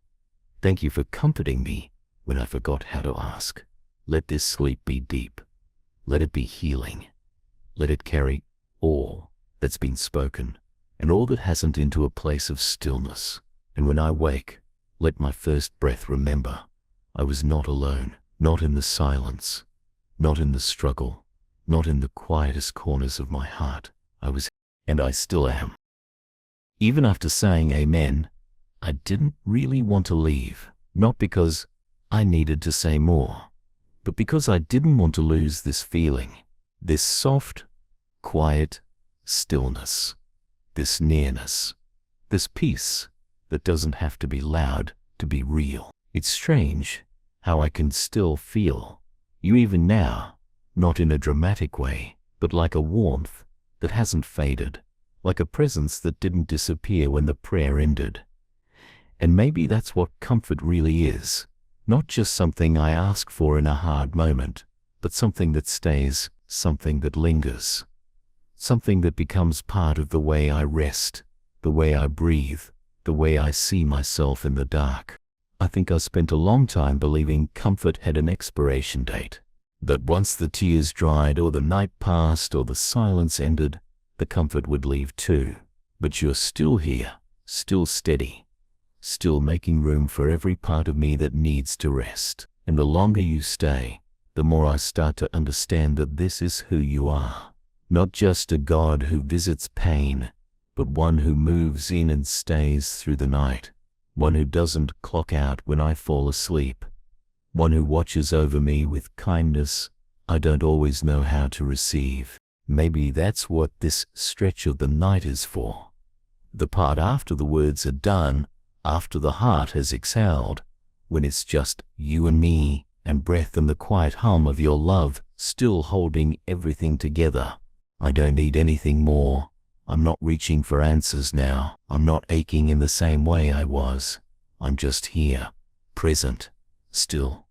Thank you for comforting me when I forgot how to ask. Let this sleep be deep. Let it be healing. Let it carry all that's been spoken and all that hasn't into a place of stillness. And when I wake, let my first breath remember I was not alone, not in the silence, not in the struggle, not in the quietest corners of my heart. I was, and I still am. Even after saying amen, I didn't really want to leave, not because I needed to say more, but because I didn't want to lose this feeling, this soft, quiet stillness, this nearness, this peace that doesn't have to be loud to be real. It's strange how I can still feel you even now, not in a dramatic way, but like a warmth that hasn't faded, like a presence that didn't disappear when the prayer ended. And maybe that's what comfort really is, not just something I ask for in a hard moment, but something that stays, something that lingers, something that becomes part of the way I rest, the way I breathe, the way I see myself in the dark. I think I spent a long time believing comfort had an expiration date, that once the tears dried or the night passed or the silence ended, the comfort would leave too. But you're still here, still steady, still making room for every part of me that needs to rest. And the longer you stay, the more I start to understand that this is who you are. Not just a God who visits pain, but one who moves in and stays through the night. One who doesn't clock out when I fall asleep. One who watches over me with kindness I don't always know how to receive. Maybe that's what this stretch of the night is for. The part after the words are done, after the heart has exhaled, when it's just you and me and breath and the quiet hum of your love still holding everything together. I don't need anything more. I'm not reaching for answers now. I'm not aching in the same way I was. I'm just here, present, still.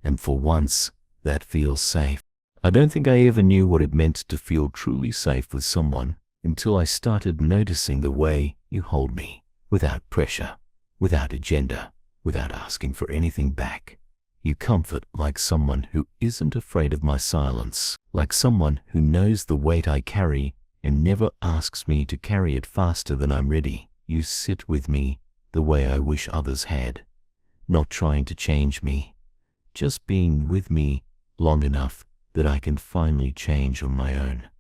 And for once, that feels safe. I don't think I ever knew what it meant to feel truly safe with someone until I started noticing the way you hold me, without pressure, without agenda, without asking for anything back. You comfort like someone who isn't afraid of my silence, like someone who knows the weight I carry and never asks me to carry it faster than I'm ready. You sit with me the way I wish others had, not trying to change me, just being with me long enough that I can finally change on my own,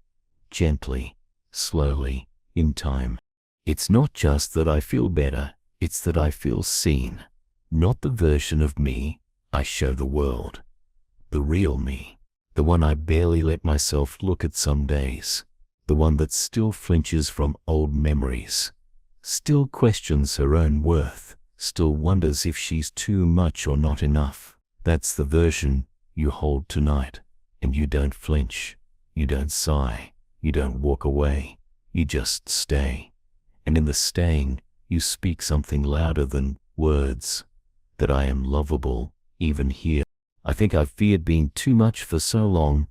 gently, slowly, in time. It's not just that I feel better, it's that I feel seen, not the version of me I show the world, the real me, the one I barely let myself look at some days, the one that still flinches from old memories, still questions her own worth, still wonders if she's too much or not enough. That's the version you hold tonight, and you don't flinch, you don't sigh, you don't walk away, you just stay. And in the staying, you speak something louder than words, that I am lovable, even here. I think I've feared being too much for so long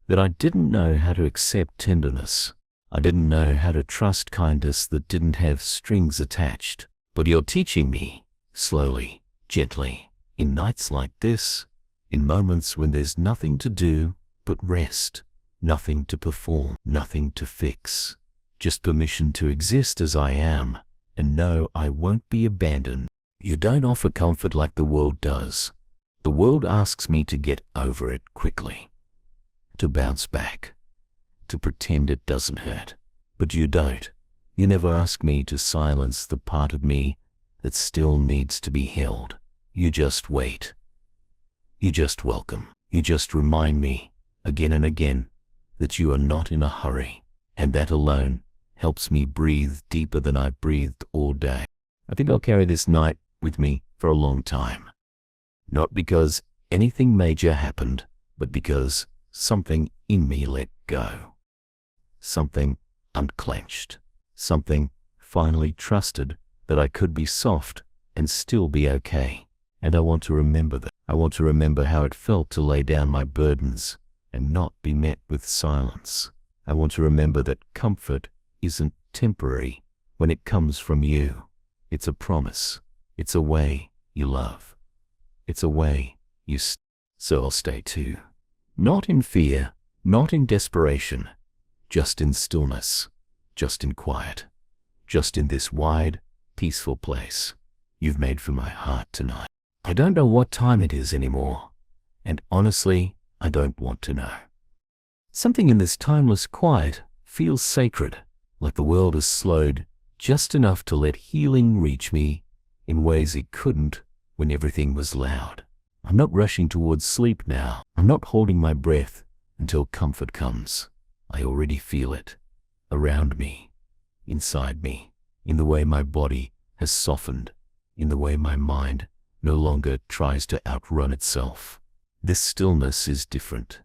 that I didn't know how to accept tenderness. I didn't know how to trust kindness that didn't have strings attached. But you're teaching me, slowly, gently, in nights like this, in moments when there's nothing to do but rest, nothing to perform, nothing to fix, just permission to exist as I am, and know I won't be abandoned. You don't offer comfort like the world does. The world asks me to get over it quickly, to bounce back, to pretend it doesn't hurt. But you don't. You never ask me to silence the part of me that still needs to be held. You just wait. You just welcome. You just remind me, again and again, that you are not in a hurry. And that alone helps me breathe deeper than I've breathed all day. I think I'll carry this night with me for a long time. Not because anything major happened, but because something in me let go. Something unclenched. Something finally trusted that I could be soft and still be okay. And I want to remember that. I want to remember how it felt to lay down my burdens and not be met with silence. I want to remember that comfort isn't temporary when it comes from you. It's a promise. It's a way you love. It's a way you So I'll stay too. Not in fear, not in desperation, just in stillness, just in quiet, just in this wide, peaceful place you've made for my heart tonight. I don't know what time it is anymore, and honestly, I don't want to know. Something in this timeless quiet feels sacred, like the world has slowed just enough to let healing reach me in ways it couldn't when everything was loud. I'm not rushing towards sleep now. I'm not holding my breath until comfort comes. I already feel it, around me, inside me, in the way my body has softened, in the way my mind no longer tries to outrun itself. This stillness is different.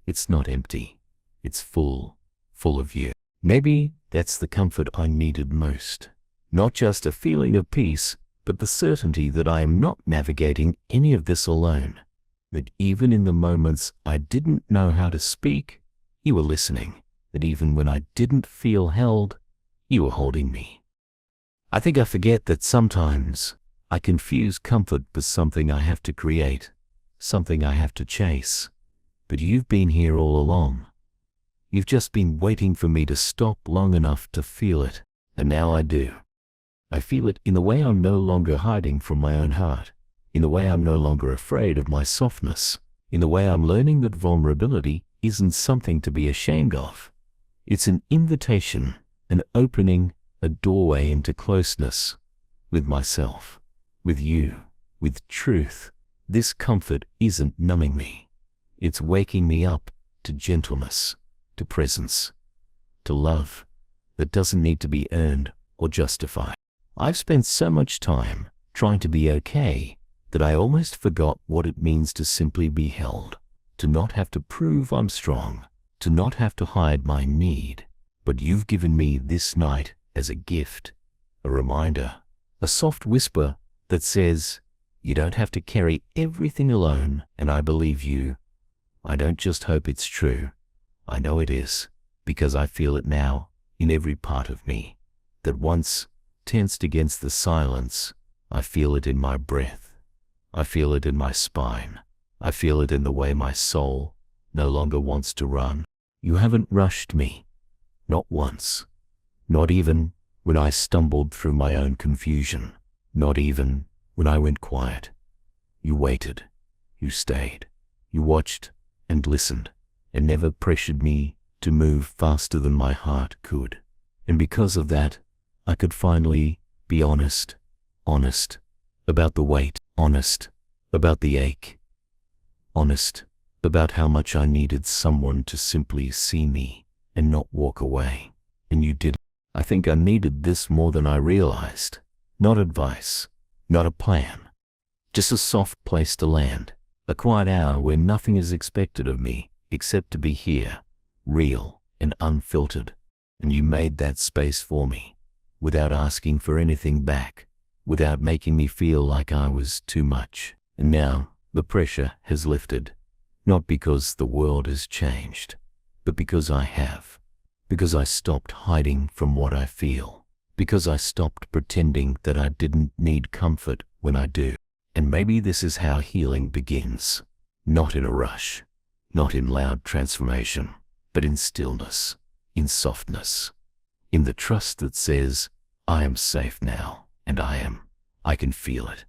It's not empty. It's full of you. Maybe that's the comfort I needed most. Not just a feeling of peace, but the certainty that I am not navigating any of this alone. That even in the moments I didn't know how to speak, you were listening. That even when I didn't feel held, you were holding me. I think I forget that sometimes I confuse comfort with something I have to create, something I have to chase. But you've been here all along. You've just been waiting for me to stop long enough to feel it, and now I do. I feel it in the way I'm no longer hiding from my own heart, in the way I'm no longer afraid of my softness, in the way I'm learning that vulnerability isn't something to be ashamed of. It's an invitation, an opening, a doorway into closeness with myself, with you, with truth. This comfort isn't numbing me. It's waking me up to gentleness, to presence, to love that doesn't need to be earned or justified. I've spent so much time trying to be okay that I almost forgot what it means to simply be held, to not have to prove I'm strong, to not have to hide my need. But you've given me this night as a gift, a reminder, a soft whisper that says, you don't have to carry everything alone, and I believe you. I don't just hope it's true. I know it is, because I feel it now in every part of me, that once tensed against the silence, I feel it in my breath. I feel it in my spine. I feel it in the way my soul no longer wants to run. You haven't rushed me, not once, not even when I stumbled through my own confusion, not even when I went quiet. You waited, you stayed, you watched and listened, and never pressured me to move faster than my heart could. And because of that, I could finally be honest about the weight, honest about the ache, honest about how much I needed someone to simply see me and not walk away. And you did. I think I needed this more than I realized. Not advice, not a plan, just a soft place to land, a quiet hour where nothing is expected of me except to be here, real and unfiltered. And you made that space for me, without asking for anything back, without making me feel like I was too much. And now the pressure has lifted, not because the world has changed, but because I have, because I stopped hiding from what I feel, because I stopped pretending that I didn't need comfort when I do. And maybe this is how healing begins, not in a rush, not in loud transformation, but in stillness, in softness, in the trust that says, I am safe now, and I can feel it,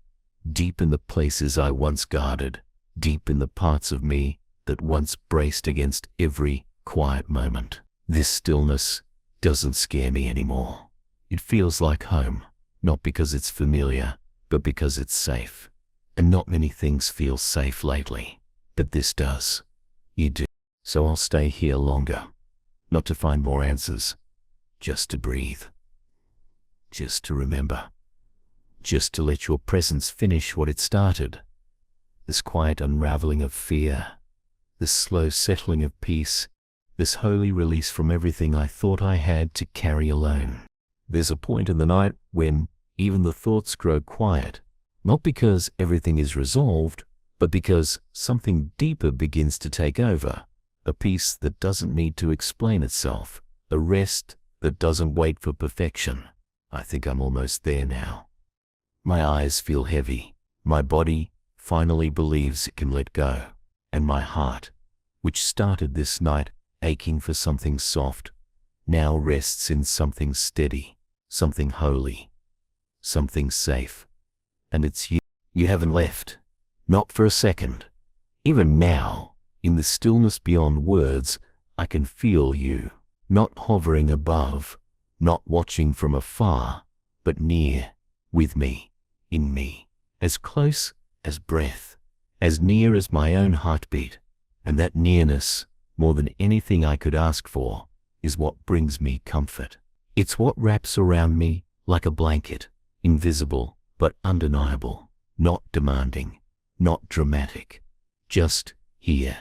deep in the places I once guarded, deep in the parts of me that once braced against every quiet moment. This stillness doesn't scare me anymore. It feels like home, not because it's familiar, but because it's safe. And not many things feel safe lately, but this does. You do. So I'll stay here longer, not to find more answers, just to breathe, just to remember, just to let your presence finish what it started. This quiet unraveling of fear, this slow settling of peace, this holy release from everything I thought I had to carry alone. There's a point in the night when even the thoughts grow quiet, not because everything is resolved, but because something deeper begins to take over, a peace that doesn't need to explain itself, a rest that doesn't wait for perfection. I think I'm almost there now. My eyes feel heavy. My body finally believes it can let go. And my heart, which started this night aching for something soft, now rests in something steady, something holy, something safe. And it's you. You haven't left. Not for a second. Even now, in the stillness beyond words, I can feel you, not hovering above, not watching from afar, but near, with me, in me, as close as breath, as near as my own heartbeat. And that nearness, more than anything I could ask for, is what brings me comfort. It's what wraps around me like a blanket, invisible but undeniable, not demanding, not dramatic, just here,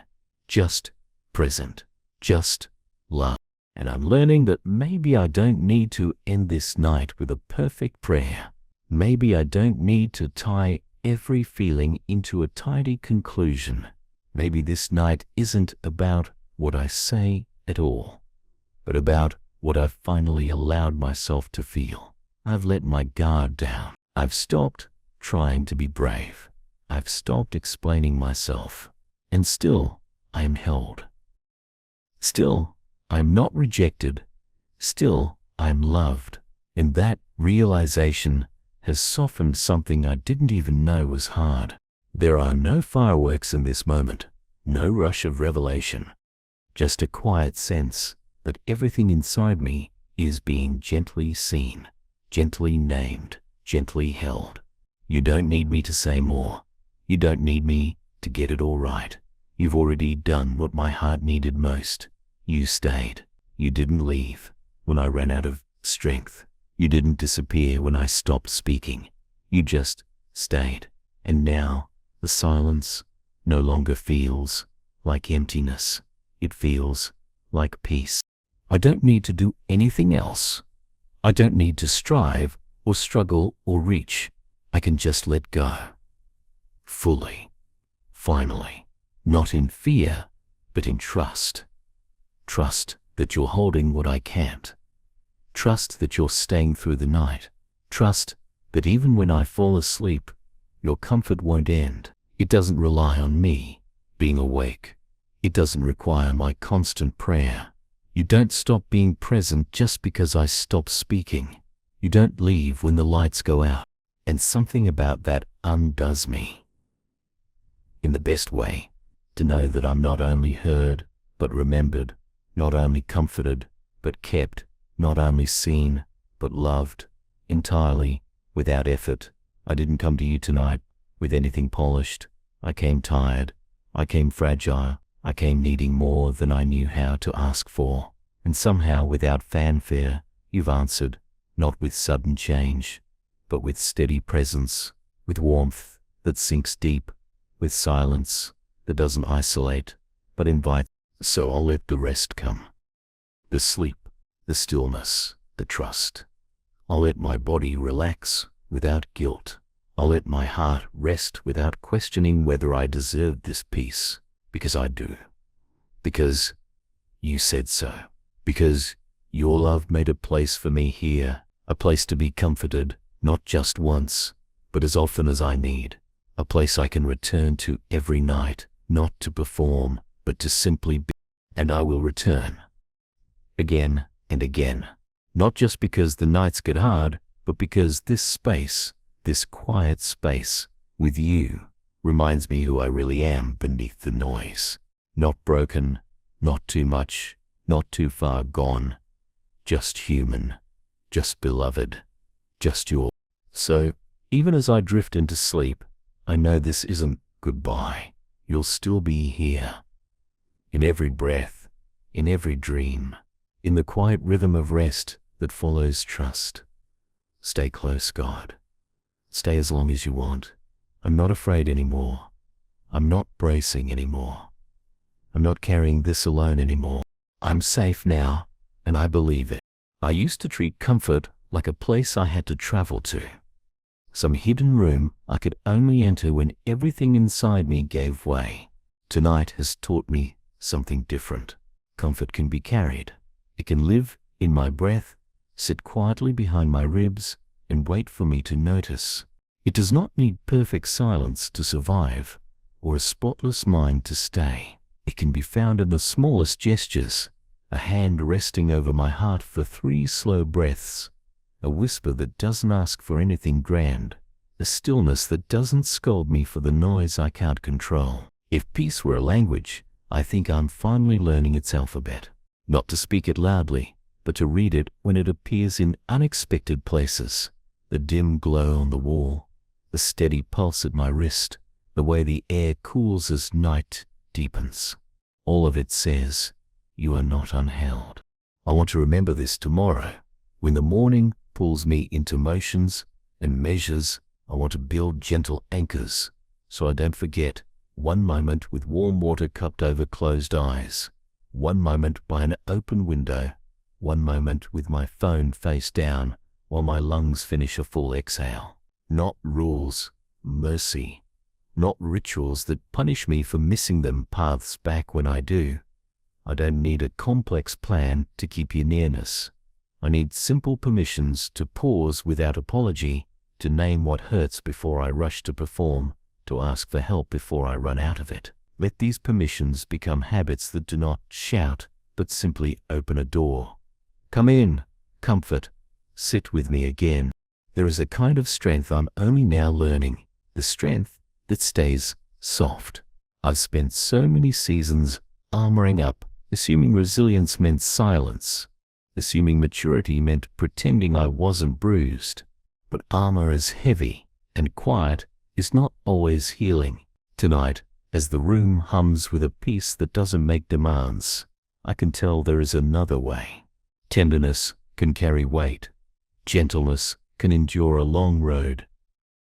just present, just love. And I'm learning that maybe I don't need to end this night with a perfect prayer. Maybe I don't need to tie every feeling into a tidy conclusion. Maybe this night isn't about what I say at all, but about what I've finally allowed myself to feel. I've let my guard down. I've stopped trying to be brave. I've stopped explaining myself. And still, I am held. Still, I am not rejected. Still, I am loved. And that realization has softened something I didn't even know was hard. There are no fireworks in this moment, no rush of revelation, just a quiet sense that everything inside me is being gently seen, gently named, gently held. You don't need me to say more. You don't need me to get it all right. You've already done what my heart needed most. You stayed. You didn't leave when I ran out of strength. You didn't disappear when I stopped speaking. You just stayed. And now the silence no longer feels like emptiness. It feels like peace. I don't need to do anything else. I don't need to strive or struggle or reach. I can just let go. Fully. Finally. Not in fear, but in trust. Trust that you're holding what I can't. Trust that you're staying through the night. Trust that even when I fall asleep, your comfort won't end. It doesn't rely on me being awake. It doesn't require my constant prayer. You don't stop being present just because I stop speaking. You don't leave when the lights go out. And something about that undoes me. In the best way, to know that I'm not only heard, but remembered, not only comforted, but kept, not only seen, but loved, entirely, without effort. I didn't come to you tonight with anything polished. I came tired. I came fragile. I came needing more than I knew how to ask for. And somehow, without fanfare, you've answered, not with sudden change, but with steady presence, with warmth that sinks deep, with silence that doesn't isolate, but invite. So I'll let the rest come. The sleep, the stillness, the trust. I'll let my body relax without guilt. I'll let my heart rest without questioning whether I deserve this peace, because I do. Because you said so. Because your love made a place for me here, a place to be comforted, not just once, but as often as I need. A place I can return to every night, not to perform, but to simply be. And I will return. Again and again. Not just because the nights get hard, but because this space, this quiet space, with you, reminds me who I really am beneath the noise. Not broken, not too much, not too far gone. Just human, just beloved, just your. So, even as I drift into sleep, I know this isn't goodbye. You'll still be here. In every breath, in every dream, in the quiet rhythm of rest that follows trust. Stay close, God. Stay as long as you want. I'm not afraid anymore. I'm not bracing anymore. I'm not carrying this alone anymore. I'm safe now, and I believe it. I used to treat comfort like a place I had to travel to. Some hidden room I could only enter when everything inside me gave way. Tonight has taught me something different. Comfort can be carried. It can live in my breath, sit quietly behind my ribs, and wait for me to notice. It does not need perfect silence to survive, or a spotless mind to stay. It can be found in the smallest gestures, a hand resting over my heart for 3 slow breaths, a whisper that doesn't ask for anything grand, a stillness that doesn't scold me for the noise I can't control. If peace were a language, I think I'm finally learning its alphabet. Not to speak it loudly, but to read it when it appears in unexpected places. The dim glow on the wall, the steady pulse at my wrist, the way the air cools as night deepens. All of it says, you are not unheld. I want to remember this tomorrow. When the morning pulls me into motions and measures, I want to build gentle anchors so I don't forget. One moment with warm water cupped over closed eyes. One moment by an open window. One moment with my phone face down while my lungs finish a full exhale. Not rules, mercy. Not rituals that punish me for missing them paths back when I do. I don't need a complex plan to keep your nearness. I need simple permissions to pause without apology, to name what hurts before I rush to perform, to ask for help before I run out of it. Let these permissions become habits that do not shout, but simply open a door. Come in, comfort, sit with me again. There is a kind of strength I'm only now learning, the strength that stays soft. I've spent so many seasons armoring up, assuming resilience meant silence, assuming maturity meant pretending I wasn't bruised. But armor is heavy, and quiet is not always healing. Tonight, as the room hums with a peace that doesn't make demands, I can tell there is another way. Tenderness can carry weight. Gentleness can endure a long road.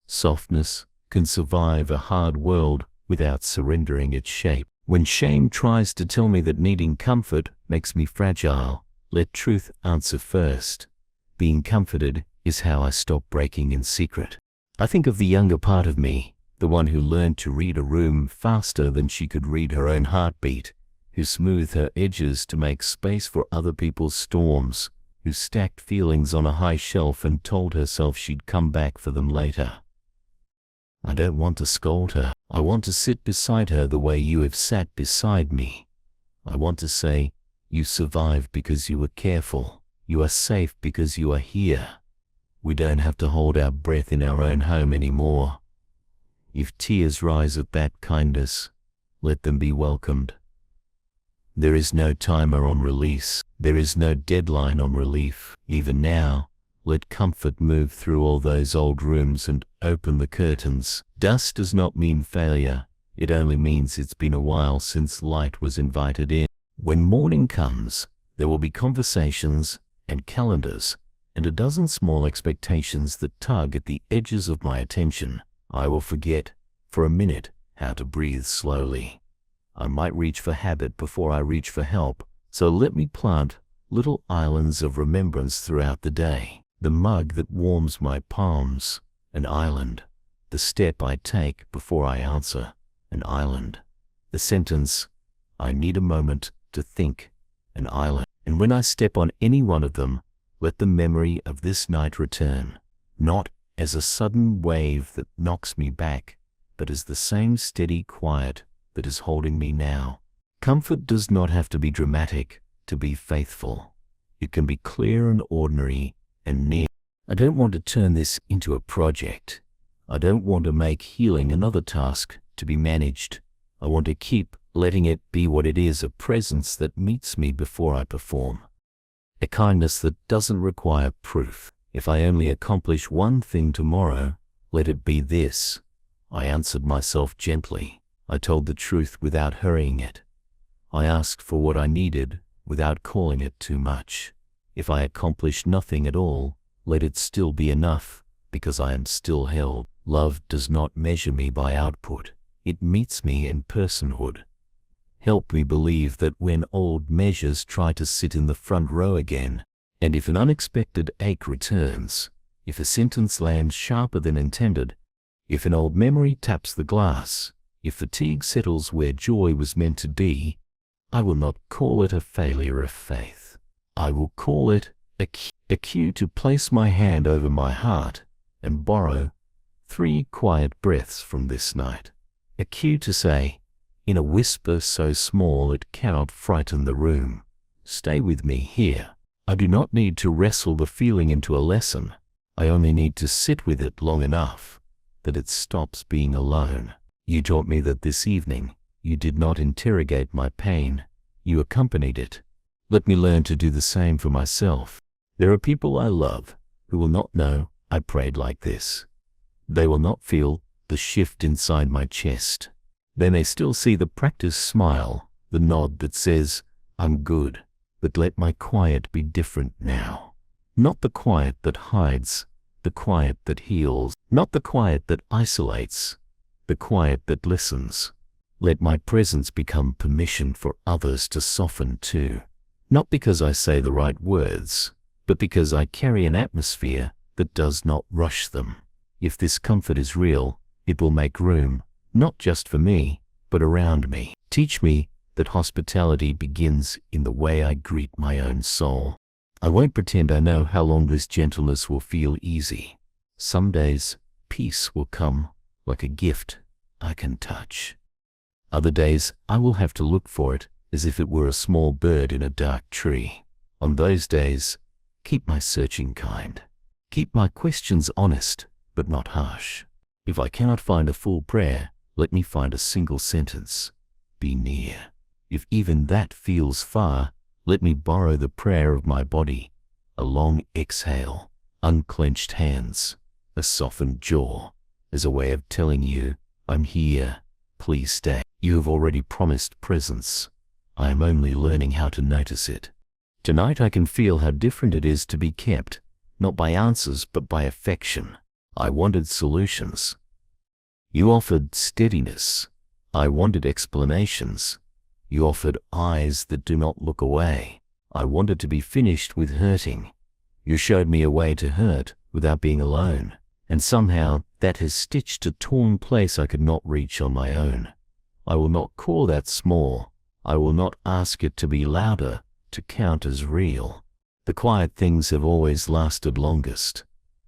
Softness can survive a hard world without surrendering its shape. When shame tries to tell me that needing comfort makes me fragile, let truth answer first. Being comforted is how I stop breaking in secret. I think of the younger part of me, the one who learned to read a room faster than she could read her own heartbeat, who smoothed her edges to make space for other people's storms, who stacked feelings on a high shelf and told herself she'd come back for them later. I don't want to scold her. I want to sit beside her the way you have sat beside me. I want to say, you survived because you were careful. You are safe because you are here. We don't have to hold our breath in our own home anymore. If tears rise at that kindness, let them be welcomed. There is no timer on release. There is no deadline on relief. Even now, let comfort move through all those old rooms and open the curtains. Dust does not mean failure. It only means it's been a while since light was invited in. When morning comes, there will be conversations and calendars and a dozen small expectations that tug at the edges of my attention. I will forget, for a minute, how to breathe slowly. I might reach for habit before I reach for help, so let me plant little islands of remembrance throughout the day. The mug that warms my palms, an island. The step I take before I answer, an island. The sentence, I need a moment to think, an island. And when I step on any one of them, let the memory of this night return, not as a sudden wave that knocks me back, but as the same steady quiet that is holding me now. Comfort does not have to be dramatic to be faithful. It can be clear and ordinary and near. I don't want to turn this into a project. I don't want to make healing another task to be managed. I want to keep letting it be what it is, a presence that meets me before I perform. A kindness that doesn't require proof. If I only accomplish one thing tomorrow, let it be this. I answered myself gently. I told the truth without hurrying it. I asked for what I needed without calling it too much. If I accomplish nothing at all, let it still be enough, because I am still held. Love does not measure me by output. It meets me in personhood. Help me believe that when old measures try to sit in the front row again, And if an unexpected ache returns, if a sentence lands sharper than intended, if an old memory taps the glass, if fatigue settles where joy was meant to be, I will not call it a failure of faith. I will call it a cue to place my hand over my heart and borrow 3 quiet breaths from this night. A cue to say, in a whisper so small it cannot frighten the room, stay with me here. I do not need to wrestle the feeling into a lesson. I only need to sit with it long enough that it stops being alone. You taught me that this evening you did not interrogate my pain, you accompanied it. Let me learn to do the same for myself. There are people I love who will not know I prayed like this. They will not feel the shift inside my chest. They may still see the practiced smile, the nod that says, I'm good, but let my quiet be different now. Not the quiet that hides, the quiet that heals. Not the quiet that isolates, the quiet that listens. Let my presence become permission for others to soften too. Not because I say the right words, but because I carry an atmosphere that does not rush them. If this comfort is real, it will make room, not just for me, but around me. Teach me that hospitality begins in the way I greet my own soul. I won't pretend I know how long this gentleness will feel easy. Some days, peace will come like a gift I can touch. Other days, I will have to look for it as if it were a small bird in a dark tree. On those days, keep my searching kind. Keep my questions honest, but not harsh. If I cannot find a full prayer, let me find a single sentence. Be near. If even that feels far, let me borrow the prayer of my body. A long exhale, unclenched hands, a softened jaw, as a way of telling you, I'm here, please stay. You have already promised presence. I am only learning how to notice it. Tonight I can feel how different it is to be kept, not by answers but by affection. I wanted solutions. You offered steadiness. I wanted explanations. You offered eyes that do not look away. I wanted to be finished with hurting. You showed me a way to hurt without being alone, and somehow that has stitched a torn place I could not reach on my own. I will not call that small. I will not ask it to be louder, to count as real. The quiet things have always lasted longest.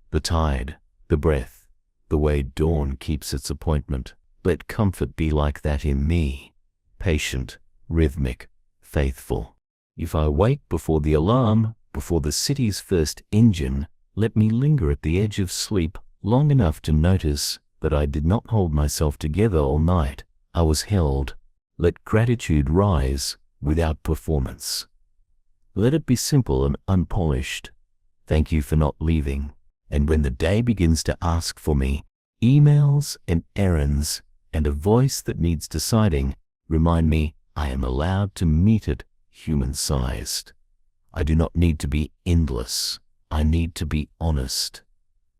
The tide, the breath, the way dawn keeps its appointment. Let comfort be like that in me, patient, rhythmic, faithful. If I wake before the alarm, before the city's first engine, let me linger at the edge of sleep long enough to notice that I did not hold myself together all night. I was held. Let gratitude rise without performance. Let it be simple and unpolished. Thank you for not leaving. And when the day begins to ask for me, emails and errands and a voice that needs deciding, remind me I am allowed to meet it human-sized. I do not need to be endless. I need to be honest.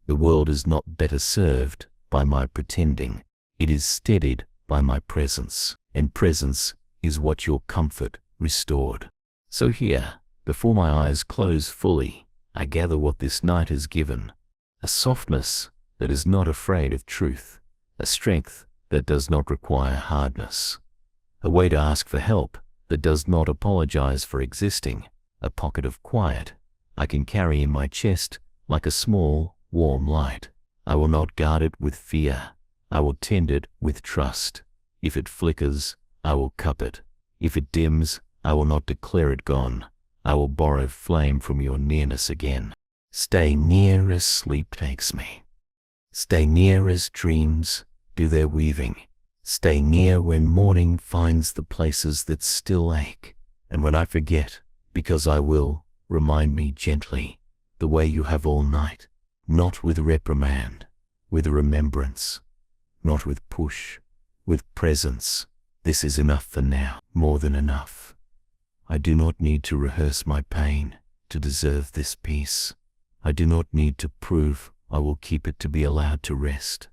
The world is not better served by my pretending. It is steadied by my presence, and presence is what your comfort restored. So here, before my eyes close fully, I gather what this night has given. A softness that is not afraid of truth, a strength that does not require hardness, a way to ask for help that does not apologize for existing, a pocket of quiet I can carry in my chest like a small, warm light. I will not guard it with fear. I will tend it with trust. If it flickers, I will cup it. If it dims, I will not declare it gone. I will borrow flame from your nearness again. Stay near as sleep takes me. Stay near as dreams do their weaving. Stay near when morning finds the places that still ache. And when I forget, because I will, remind me gently, the way you have all night, not with reprimand, with remembrance, not with push, with presence. This is enough for now, more than enough. I do not need to rehearse my pain to deserve this peace. I do not need to prove I will keep it to be allowed to rest.